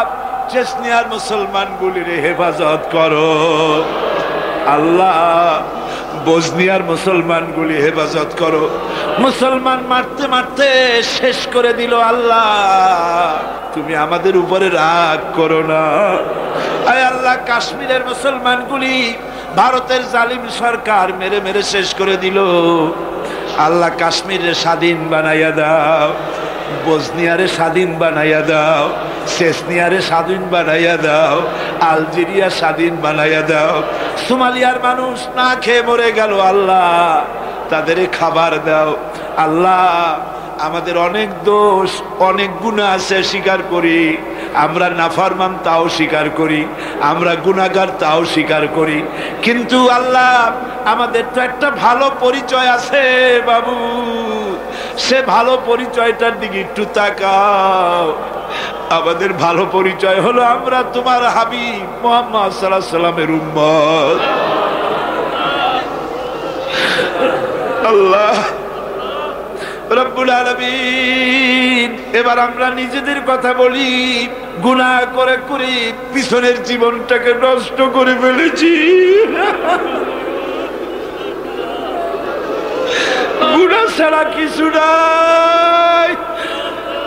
চেচনিয়ার মুসলমানগুলির হেফাজত করো। আল্লাহ, বসনিয়ার মুসলমানগুলি হেফাজত করো। মুসলমান মারতে মারতে শেষ করে দিল। আল্লাহ, তুমি আমাদের উপরে রাগ করো না। আয় আল্লাহ, কাশ্মীরের মুসলমানগুলি ভারতের জালিম সরকার মেরে মেরে শেষ করে দিল। আল্লাহ, কাশ্মীরে স্বাধীন বানাইয়া দাও, বসনিয়ারে স্বাধীন বানাইয়া দাও, চেচনিয়ারে স্বাধীন বানাইয়া দাও, আলজেরিয়া স্বাধীন বানাইয়া দাও। সোমালিয়ার মানুষ না খেয়ে মরে গেল, আল্লাহ তাদের খাবার দাও। আল্লাহ, আমাদের অনেক দোষ, অনেক গুনাহ আছে, স্বীকার করি। আমরা নাফরমান তাও স্বীকার করি, আমরা গুনাহগার তাও স্বীকার করি। কিন্তু আল্লাহ, আমাদের তো একটা ভালো পরিচয় আছে বাবু, সে ভালো পরিচয়টার দিকে একটু তাকাও। আমাদের ভালো পরিচয় হলো আমরা তোমার হাবিব মুহাম্মদ সাল্লাল্লাহু আলাইহি সাল্লামের উম্মত। আল্লাহ রব্বুল আলামিন, এবার আমরা নিজেদের কথা বলি। গুনাহ করে করে পিছনের জীবনটাকে নষ্ট করে ফেলেছি। গুনাহ ছাড়া কিছু নাই,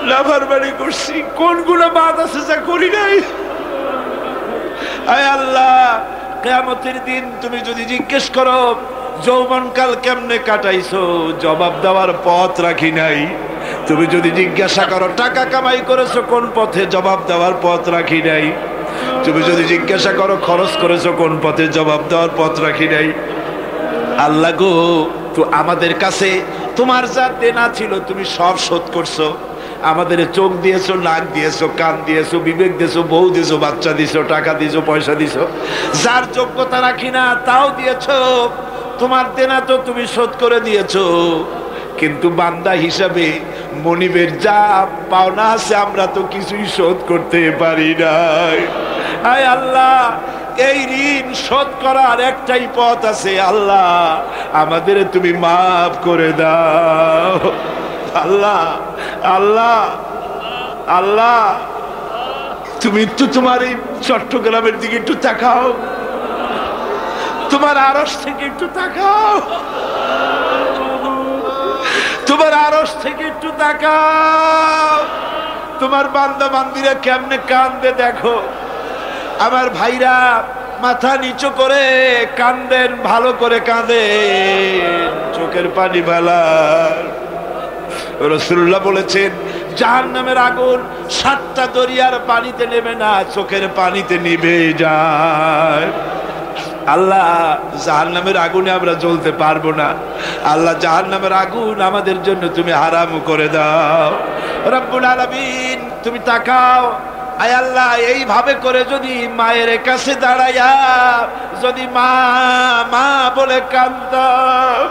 নাফরমানি করছি। কোন গুনাহ বাদ আছে যা করি নাই? আয় আল্লাহ, কিয়ামতের দিন তুমি যদি জিজ্ঞেস করো যৌবনকাল কেমনে কাটাইছো, জবাব দেওয়ার পথ রাখি নাই। তুমি যদি জিজ্ঞাসা করো টাকা কামাই করেছো কোন পথে, জবাব দেওয়ার পথ রাখি নাই। তুমি যদি জিজ্ঞাসা করো খরচ করেছো কোন পথে, জবাব দেওয়ার পথ রাখি নাই। আল্লাহ গো, তো আমাদের কাছে তোমার যা দেনা ছিল তুমি সব শোধ করছো। আমাদের চোখ দিয়েছো, নাক দিয়েছো, কান দিয়েছো, বিবেক দিয়েছো, বউ দিয়েছো, বাচ্চা দিয়েছো, টাকা দিয়েছো, পয়সা দিয়েছো, যার যোগ্যতা রাখি না তাও দিয়েছো। তোমার দেনা তো তুমি শোধ করে দিয়েছো, কিন্তু বান্দা হিসাবে মনিবের যা পাওনা আছে আমরা তো কিছুই শোধ করতে পারি নাই। আয় আল্লাহ, এই ঋণ শোধ করার একটাই পথ আছে। আল্লাহ, আমাদের তুমি মাফ করে দাও। আল্লাহ আল্লাহ আল্লাহ, তুমি একটু তোমার এই চট্টগ্রামের দিকে একটু তাকাও, তোমার আরশ থেকে একটু তাকাও, তোমার আরশ থেকে একটু তাকাও। তোমার বান্দা বান্দিরা কেমনে কান্দে দেখো। আমার ভাইরা মাথা নিচু করে কান্দেন, ভালো করে কাঁদেন, চোখের পানি ফেলার। রাসূলুল্লাহ বলেছেন জাহান্নামের আগুন 7টা দরিয়ার পানিতে নেবে না, চোখের পানিতে নিভে যায়। আল্লাহ, জাহান্নামের আগুনে আমরা জ্বলতে পারবো না। আল্লাহ, জাহান্নামের আগুন আমাদের জন্য তুমি হারাম করে দাও। রব্বুল আলামিন, তুমি তাকাও। আয় আল্লাহ, এইভাবে করে যদি মায়ের কাছে দাঁড়াইয়া যদি মা মা বলে কাঁদতাম,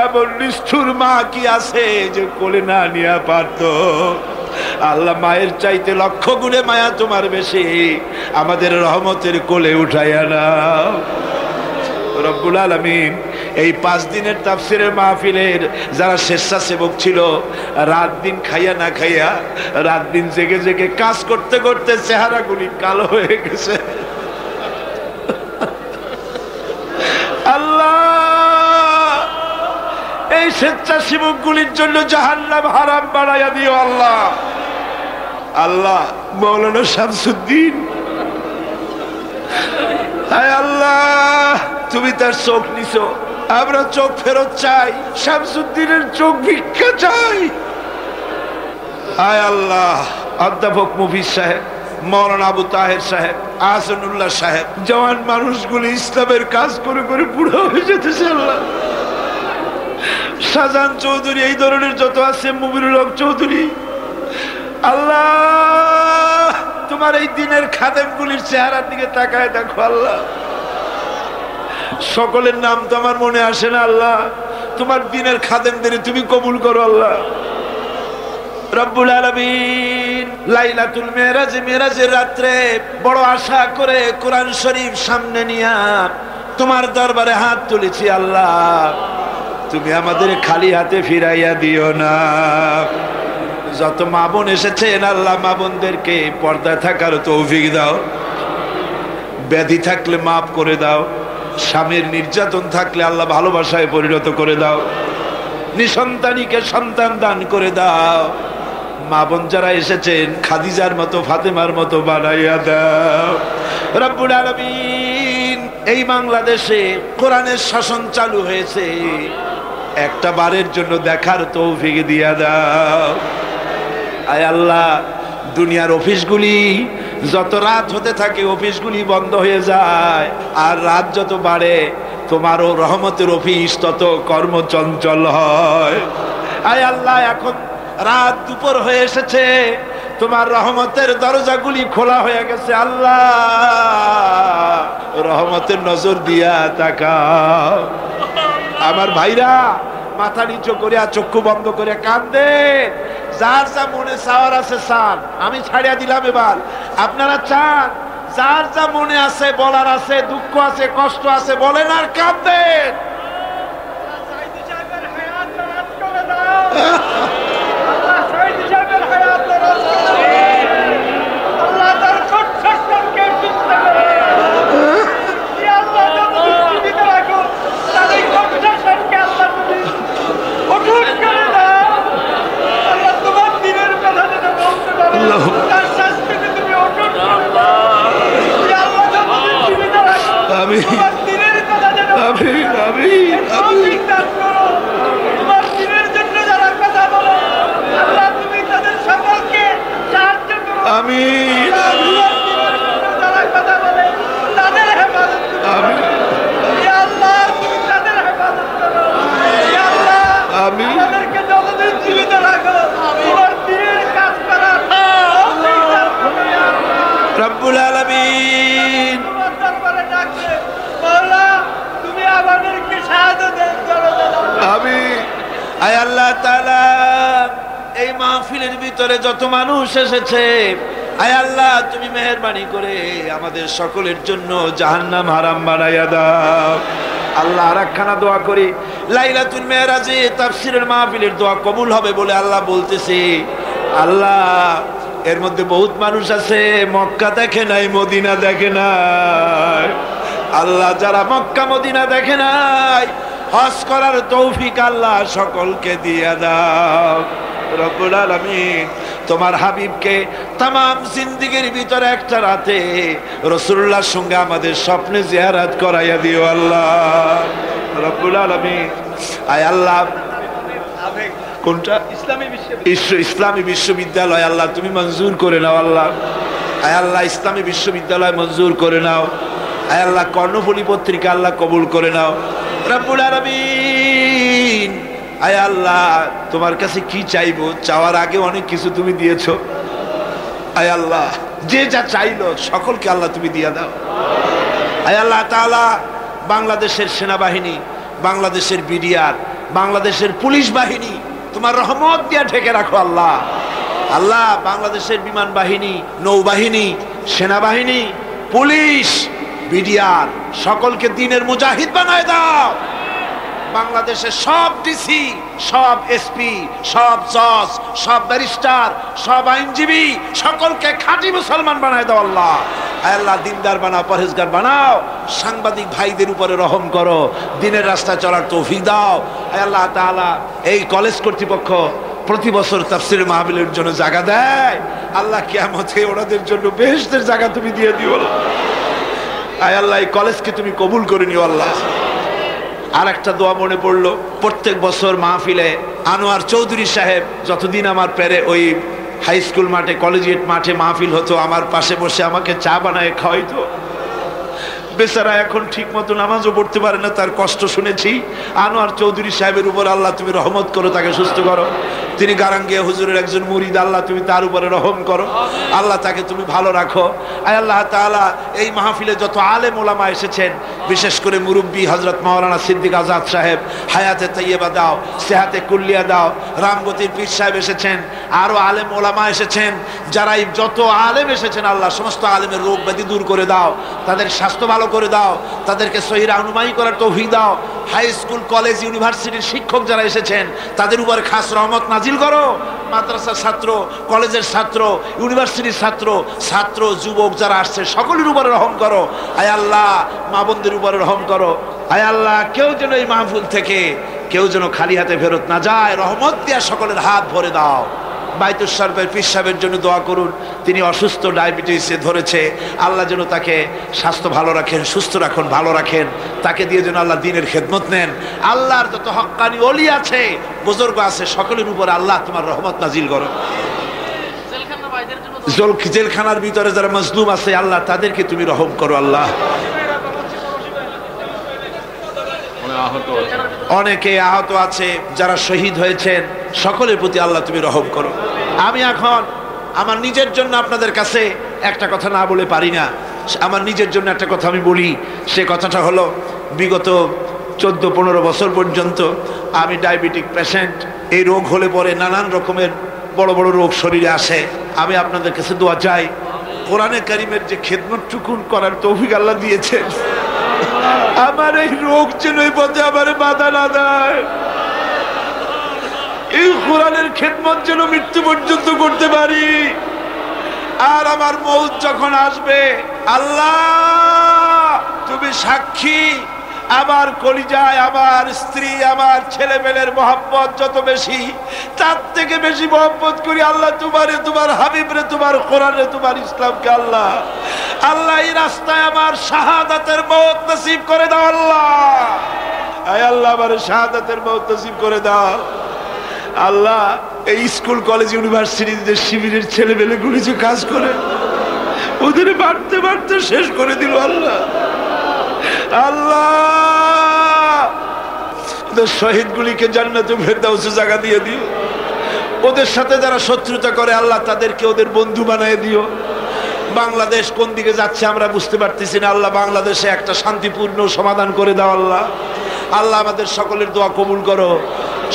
এমন নিষ্ঠুর মা কি আছে যে কোলে না নিয়ে পারত? আল্লাহ, মায়ের চাইতে 1,00,000 গুণে মায়া তোমার বেশি, আমাদের রহমতের কোলে উঠাইয়া নাও। রব্বুল আলামিন, এই 5 দিনের তাফসীরের মাহফিলের যারা স্বেচ্ছাসেবক ছিল, রাত দিন খাইয়া না খাইয়া, রাত দিন জেগে জেগে কাজ করতে করতে চেহারাগুলি কালো হয়ে গেছে। আল্লাহ, এই স্বেচ্ছাসেবক গুলির জন্য জাহান্নাম হারাম বানাইয়া দিও। আল্লাহ আল্লাহ, মৌলানা শামসুদ্দিন, হায় আল্লাহ, তুমি তার চোখ নিছো, আমরা চোখ ফেরত চাই, শামসুদ্দিনের চোখ ভিক্ষা চাই। হায় আল্লাহ, অধ্যাপক মুফিজ সাহেব, মৌলানা আবু তাহের সাহেব, আহসানুল্লাহ সাহেব, জওয়ান মানুষগুলি ইসলামের কাজ করে করে বুড়ো হয়ে যেতেছে। আল্লাহ, শাহজাহান চৌধুরী, এই ধরনের যত আছে, মুমিনুল হক চৌধুরী, আল্লাহ তোমার এই দিনের খাদেমগুলির চেহারার দিকে তাকায় দেখো। আল্লাহ, সকলের নাম তো আমার মনে আসে না। আল্লাহ, তোমার দিনের খাদেমদের তুমি কবুল করো। আল্লাহ রব্বুল আলামিন লাইলাতুল মেরাজ, মেরাজের রাত্রে বড় আশা করে কোরআন শরীফ সামনে নিয়া তোমার দরবারে হাত তুলেছি। আল্লাহ তুমি আমাদের খালি হাতে ফিরাইয়া দিও না। যত মা বোন এসেছেন আল্লাহ, মা বোনদেরকে পর্দায় থাকার তৌফিক দাও। ব্যাধি থাকলে মাফ করে দাও। স্বামীর নির্যাতন থাকলে আল্লাহ ভালোবাসায় পরিণত করে দাও। নিঃসন্তানীকে সন্তান দান করে দাও। মা বোন যারা এসেছেন খাদিজার মতো, ফাতেমার মতো বানাইয়া দাও। রব্বুল আলামিন এই বাংলাদেশে কোরআনের শাসন চালু হয়েছে, একটা বারের জন্য দেখার তৌফিক দিয়া দাও। আয় আল্লাহ, দুনিয়ার অফিসগুলি যত রাত হতে থাকে অফিসগুলি বন্ধ হয়ে যায়, আর রাত যত বাড়ে তোমারও রহমতের অফিস তত কর্মচঞ্চল হয়। আয় আল্লাহ, এখন রাত দুপুর হয়ে এসেছে, তোমার রহমতের দরজাগুলি খোলা হয়ে গেছে। আল্লাহ রহমতের নজর দিয়া তাকাও। আমার ভাইরা মাথা নিচু করিয়া চক্ষু বন্ধ করে কান্দে। যার যা মনে চাওয়ার আছে চান, আমি ছাড়িয়া দিলাম। এবার আপনারা চান, যার যা মনে আছে বলার আছে, দুঃখ আছে, কষ্ট আছে, বলেন আর কাঁদেন। রব্বুল আলামিন আমিন। আয় আল্লাহ তাআলা, এই মাহফিলের ভিতরে যত মানুষ এসেছে, আয় আল্লাহ তুমি মেহেরবানি করে আমাদের সকলের জন্য জাহান্নাম হারাম বানাইয়া দাও। আল্লাহ আরেকখানা দোয়া করি, লাইলাতুল মেরাজে তাফসীরের মাহফিলের দোয়া কবুল হবে বলে আল্লাহ বলতেছে। আল্লাহ এর মধ্যে বহুত মানুষ আছে মক্কা দেখে নাই, মদিনা দেখে নাই। আল্লাহ যারা মক্কা মদিনা দেখে নাই, হজ করার তৌফিক আল্লাহ সকলকে দিয়া দাও। রব্বুল আলামিন তোমার হাবিবকে তামাম জিন্দেগির ভিতরে একটা রাতে রাসূলুল্লাহর সঙ্গে আমাদের স্বপ্নে জিয়ারত করাইয়া দিও আল্লাহ। রব্বুল আলামিন আয় আল্লাহ, কোনটা ইসলামী বিশ্ববিদ্যালয় আল্লাহ তুমি মঞ্জুর করে নাও। আল্লাহ আয় আল্লাহ ইসলামী বিশ্ববিদ্যালয় মঞ্জুর করে নাও। আয় আল্লাহ কর্ণফুলী পত্রিকা আল্লাহ কবুল করে নাও। রব্বুল আলামিন আয় আল্লাহ তোমার কাছে কি চাইবো, চাওয়ার আগে অনেক কিছু তুমি দিয়েছো। আয় আল্লাহ যে যা চাইলো সকলকে আল্লাহ তুমি দিয়া দাও। আয় আল্লাহ তাআলা বাংলাদেশের সেনাবাহিনী, বাংলাদেশের বিডিআর, বাংলাদেশের পুলিশ বাহিনী তোমার রহমত দিয়া ঢেকে রাখো আল্লাহ। আল্লাহ বাংলাদেশের বিমান বাহিনী, নৌবাহিনী, সেনাবাহিনী, পুলিশ, বিডিআর সকলকে দিনের মুজাহিদ বানায় দাও। বাংলাদেশের সব ডিসি, সব এসপি, সব জজ, সব ব্যারিস্টার, সব আইনজীবী সকলকে খাঁটি মুসলমান বানায় দাও আল্লাহ। আল্লাহ দিনদার বানাও, পরহেজগার বানাও। সাংবাদিক ভাইদের উপরে রহম করো, দিনের রাস্তায় চলার তৌফিক দাও। আল্লাহ তাআলা এই কলেজ কর্তৃপক্ষ প্রতি বছর তাফসীরের মাহফিলের জন্য জায়গা দেয়, আল্লাহ কিয়ামতে ওনাদের জন্য বেহেশতের জায়গা তুমি দিয়ে দিও। আয় আল্লাহ এই কলেজকে তুমি কবুল করে নিও আল্লাহ। আর একটা দোয়া মনে পড়লো, প্রত্যেক বছর মাহফিলে আনোয়ার চৌধুরী সাহেব যতদিন আমার পেরে ওই হাই স্কুল মাঠে, কলেজিয়েট মাঠে মাহফিল হতো, আমার পাশে বসে আমাকে চা বানায় খাওয়াইতো। বেচারা এখন ঠিক মতো নামাজও পড়তে পারে না, তার কষ্ট শুনেছি। আনোয়ার চৌধুরী সাহেবের উপর আল্লাহ তুমি রহমত করো, তাকে সুস্থ করো। তিনি গারাঙ্গিয়া হুজুরের একজন মুরিদ, আল্লাহ তুমি তার উপরে রহম করো, আল্লাহ তাকে তুমি ভালো রাখো। আয় আল্লাহ তাআলা এই মাহফিলে যত আলেম ওলামা এসেছেন, বিশেষ করে মুরব্বী হযরত মাওলানা সিদ্দিক আজাদ সাহেব, হায়াতে তাইয়্যিবা দাও, সেহাতে কুল্লিয়া দাও, রামগতির পীর সাহেব এসেছেন, আরো আলেম ওলামা এসেছেন, যারা এই যত আলেম এসেছেন আল্লাহ সমস্ত আলেমের রোগ ব্যাধি দূর করে দাও, তাদের স্বাস্থ্য ভালো করে দাও, তাদেরকে সহি রাহনুমাই করার তৌফিক দাও। হাই স্কুল কলেজ ইউনিভার্সিটির শিক্ষক যারা এসেছেন তাদের উপর খাস রহমত নাজিল করো। মাদ্রাসার ছাত্র, কলেজের ছাত্র, ইউনিভার্সিটির ছাত্র, ছাত্র যুবক যারা আসছে সকলের উপরে রহম করো। আয় আল্লাহ মা বোনদের উপরে রহম করো। আয় আল্লাহ কেউ যেন এই মাহফিল থেকে কেউ যেন খালি হাতে ফেরত না যায়, রহমত দিয়া সকলের হাত ভরে দাও। বাইতুল শরীফের পীর সাহেবের জন্য দোয়া করুন, তিনি অসুস্থ, ডায়াবেটিসে ধরেছে, আল্লাহ যেন তাকে স্বাস্থ্য ভালো রাখেন, সুস্থ রাখুন, ভালো রাখেন, তাকে দিয়ে যেন আল্লাহ দ্বীনের খেদমত নেন। আল্লাহর যত হক্কানি ওলি আছে, বুজুর্গ আছে, সকলের উপর আল্লাহ তোমার রহমত নাজিল করো। জেলখানার ভিতরে যারা মজলুম আছে আল্লাহ তাদেরকে তুমি রহম করো। আল্লাহ অনেকে আহত আছে, যারা শহীদ হয়েছেন সকলের প্রতি আল্লাহ তুমি রহম করো। আমি এখন আমার নিজের জন্য আপনাদের কাছে একটা কথা না বলে পারি না, আমার নিজের জন্য একটা কথা আমি বলি। সে কথাটা হলো, বিগত 14-15 বছর পর্যন্ত আমি ডায়াবেটিক পেশেন্ট। এই রোগ হলে পরে নানান রকমের বড় বড় রোগ শরীরে আসে। আমি আপনাদের কাছে দোয়া চাই, কোরআনে কারিমের যে খেদমতটুকুন করার তৌফিক আল্লাহ দিয়েছেন, আমার এই রোগ যেন এই পথে আমার বাধা না দেয়। এই কোরআনের খেদমত যেন মৃত্যু পর্যন্ত করতে পারি। আর আমার মৌত যখন আসবে, আল্লাহ তুমি সাক্ষী, আমার কলিজায় আমার স্ত্রী, আমার ছেলেমেয়ের মহব্বত যত বেশি, তার থেকে বেশি মহব্বত করি আল্লাহ তোমারে, তোমার হাবিবরে, তোমার কোরআনে, তোমার ইসলামকে। আল্লাহ আল্লাহ এই রাস্তায় আমার শাহাদাতের মওত নসিব করে দাও। আল্লাহ আয় আল্লাহ আমার শাহাদাতের মওত নসিব করে দাও। আল্লাহ এই স্কুল কলেজ ইউনিভার্সিটিতে শিবিরের ছেলেমেয়েগুলি যে কাজ করে, ওদের বাড়তে বাড়তে শেষ করে দিল। আল্লাহ আল্লাহ ওদের শহীদগুলিকে জান্নাতে ফেরদাউসে জায়গা দিয়ে দিও। ওদের সাথে যারা শত্রুতা করে আল্লাহ তাদেরকে ওদের বন্ধু বানিয়ে দিও। বাংলাদেশ কোন দিকে যাচ্ছে আমরা বুঝতে পারতেছি না। আল্লাহ বাংলাদেশে একটা শান্তিপূর্ণ সমাধান করে দাও। আল্লাহ আল্লাহ আমাদের সকলের দোয়া কবুল করো,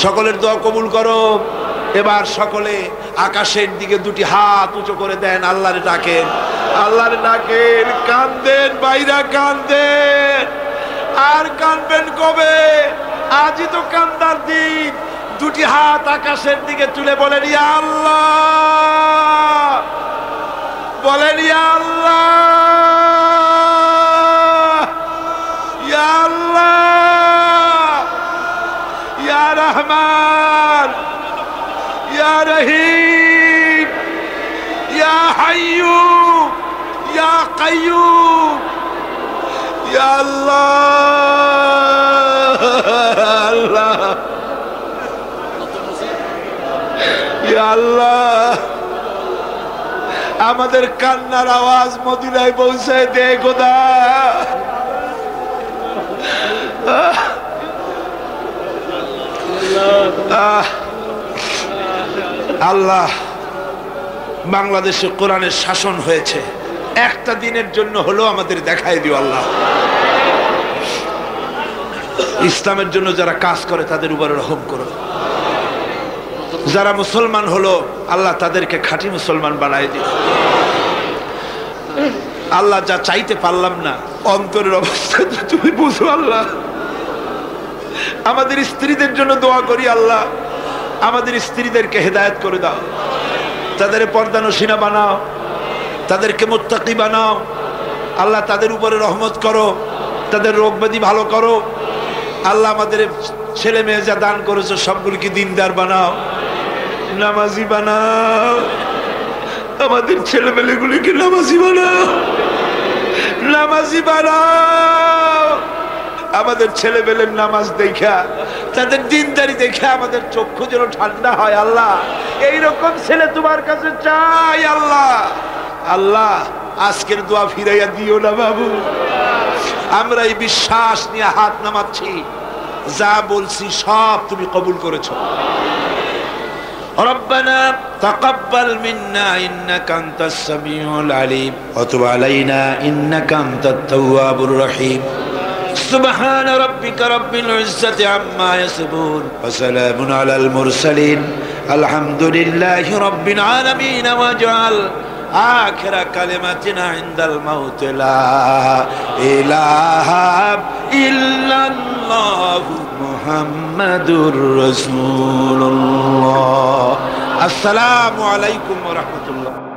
সকলের দোয়া কবুল করো। এবার সকলে আকাশের দিকে দুটি হাত উঁচু করে দেন, আল্লাহরে ডাকেন, আল্লাহরে ডাকেন, কান্দেন বাইরা, কান্দেন। আর কানবেন কবে? আজই তো কান্দার দিন। দুটি হাত আকাশের দিকে তুলে বলেন ইয়া আল্লাহ, বলেন ইয়া আল্লাহ, ইয়া আল্লাহ, ইয়া রহমান, ইয়া রহিম, ইয়া হাইয়্যু, ইয়া কাইয়্যুম, ইয়া আল্লাহ, আল্লাহ, ইয়া আল্লাহ। আমাদের কান্নার আওয়াজ মদিনায় পৌঁছায় দে খোদা। আল্লাহ বাংলাদেশে কোরআনের শাসন হয়েছে, একটা দিনের জন্য হলো আমাদের দেখাই দিও। আল্লাহ ইসলামের জন্য যারা কাজ করে তাদের উপরে রহম করো। যারা মুসলমান হলো আল্লাহ তাদেরকে খাঁটি মুসলমান বানাই দিও। আল্লাহ যা চাইতে পারলাম না, অন্তরের অবস্থা তুমি বুঝো। আল্লাহ আমাদের স্ত্রীদের জন্য দোয়া করি। আল্লাহ আমাদের স্ত্রীদেরকে হেদায়েত করে দাও, তাদের পর্দানশীনা বানাও, তাদেরকে মুত্তাকি বানাও। আল্লাহ তাদের উপরে রহমত করো, তাদের রোগ ব্যাধি ভালো করো। আল্লাহ আমাদের ছেলে মেয়ে যা দান করেছো সবগুলিকে দিনদার বানাও, নামাজি বানাও। আমাদের ছেলে মেয়েগুলিকে নামাজি বানাও, নামাজি বানাও। আমাদের ছেলে মেয়ের নামাজ দেখা, তাদের দিনদারি দেখে আমাদের চক্ষু যেন ঠান্ডা হয়। আল্লাহ এইরকম ছেলে তোমার কাছে চাই। আল্লাহ আল্লাহ আজকের দোয়া ফিরাইয়া দিও না বাবু। আমরা এই বিশ্বাস নিয়ে হাত নামাচ্ছি, যা বলছি সব তুমি কবুল করেছো। ربنا تقبل منا إنك أنت السميع العليم وتب علينا إنك أنت التواب الرحيم سبحان ربك رب العزة عما يصفون وسلام على المرسلين الحمد لله رب العالمين واجعل آخر كلمتنا عند الموت لا إله إلا الله محمد رسول الله السلام عليكم ورحمة الله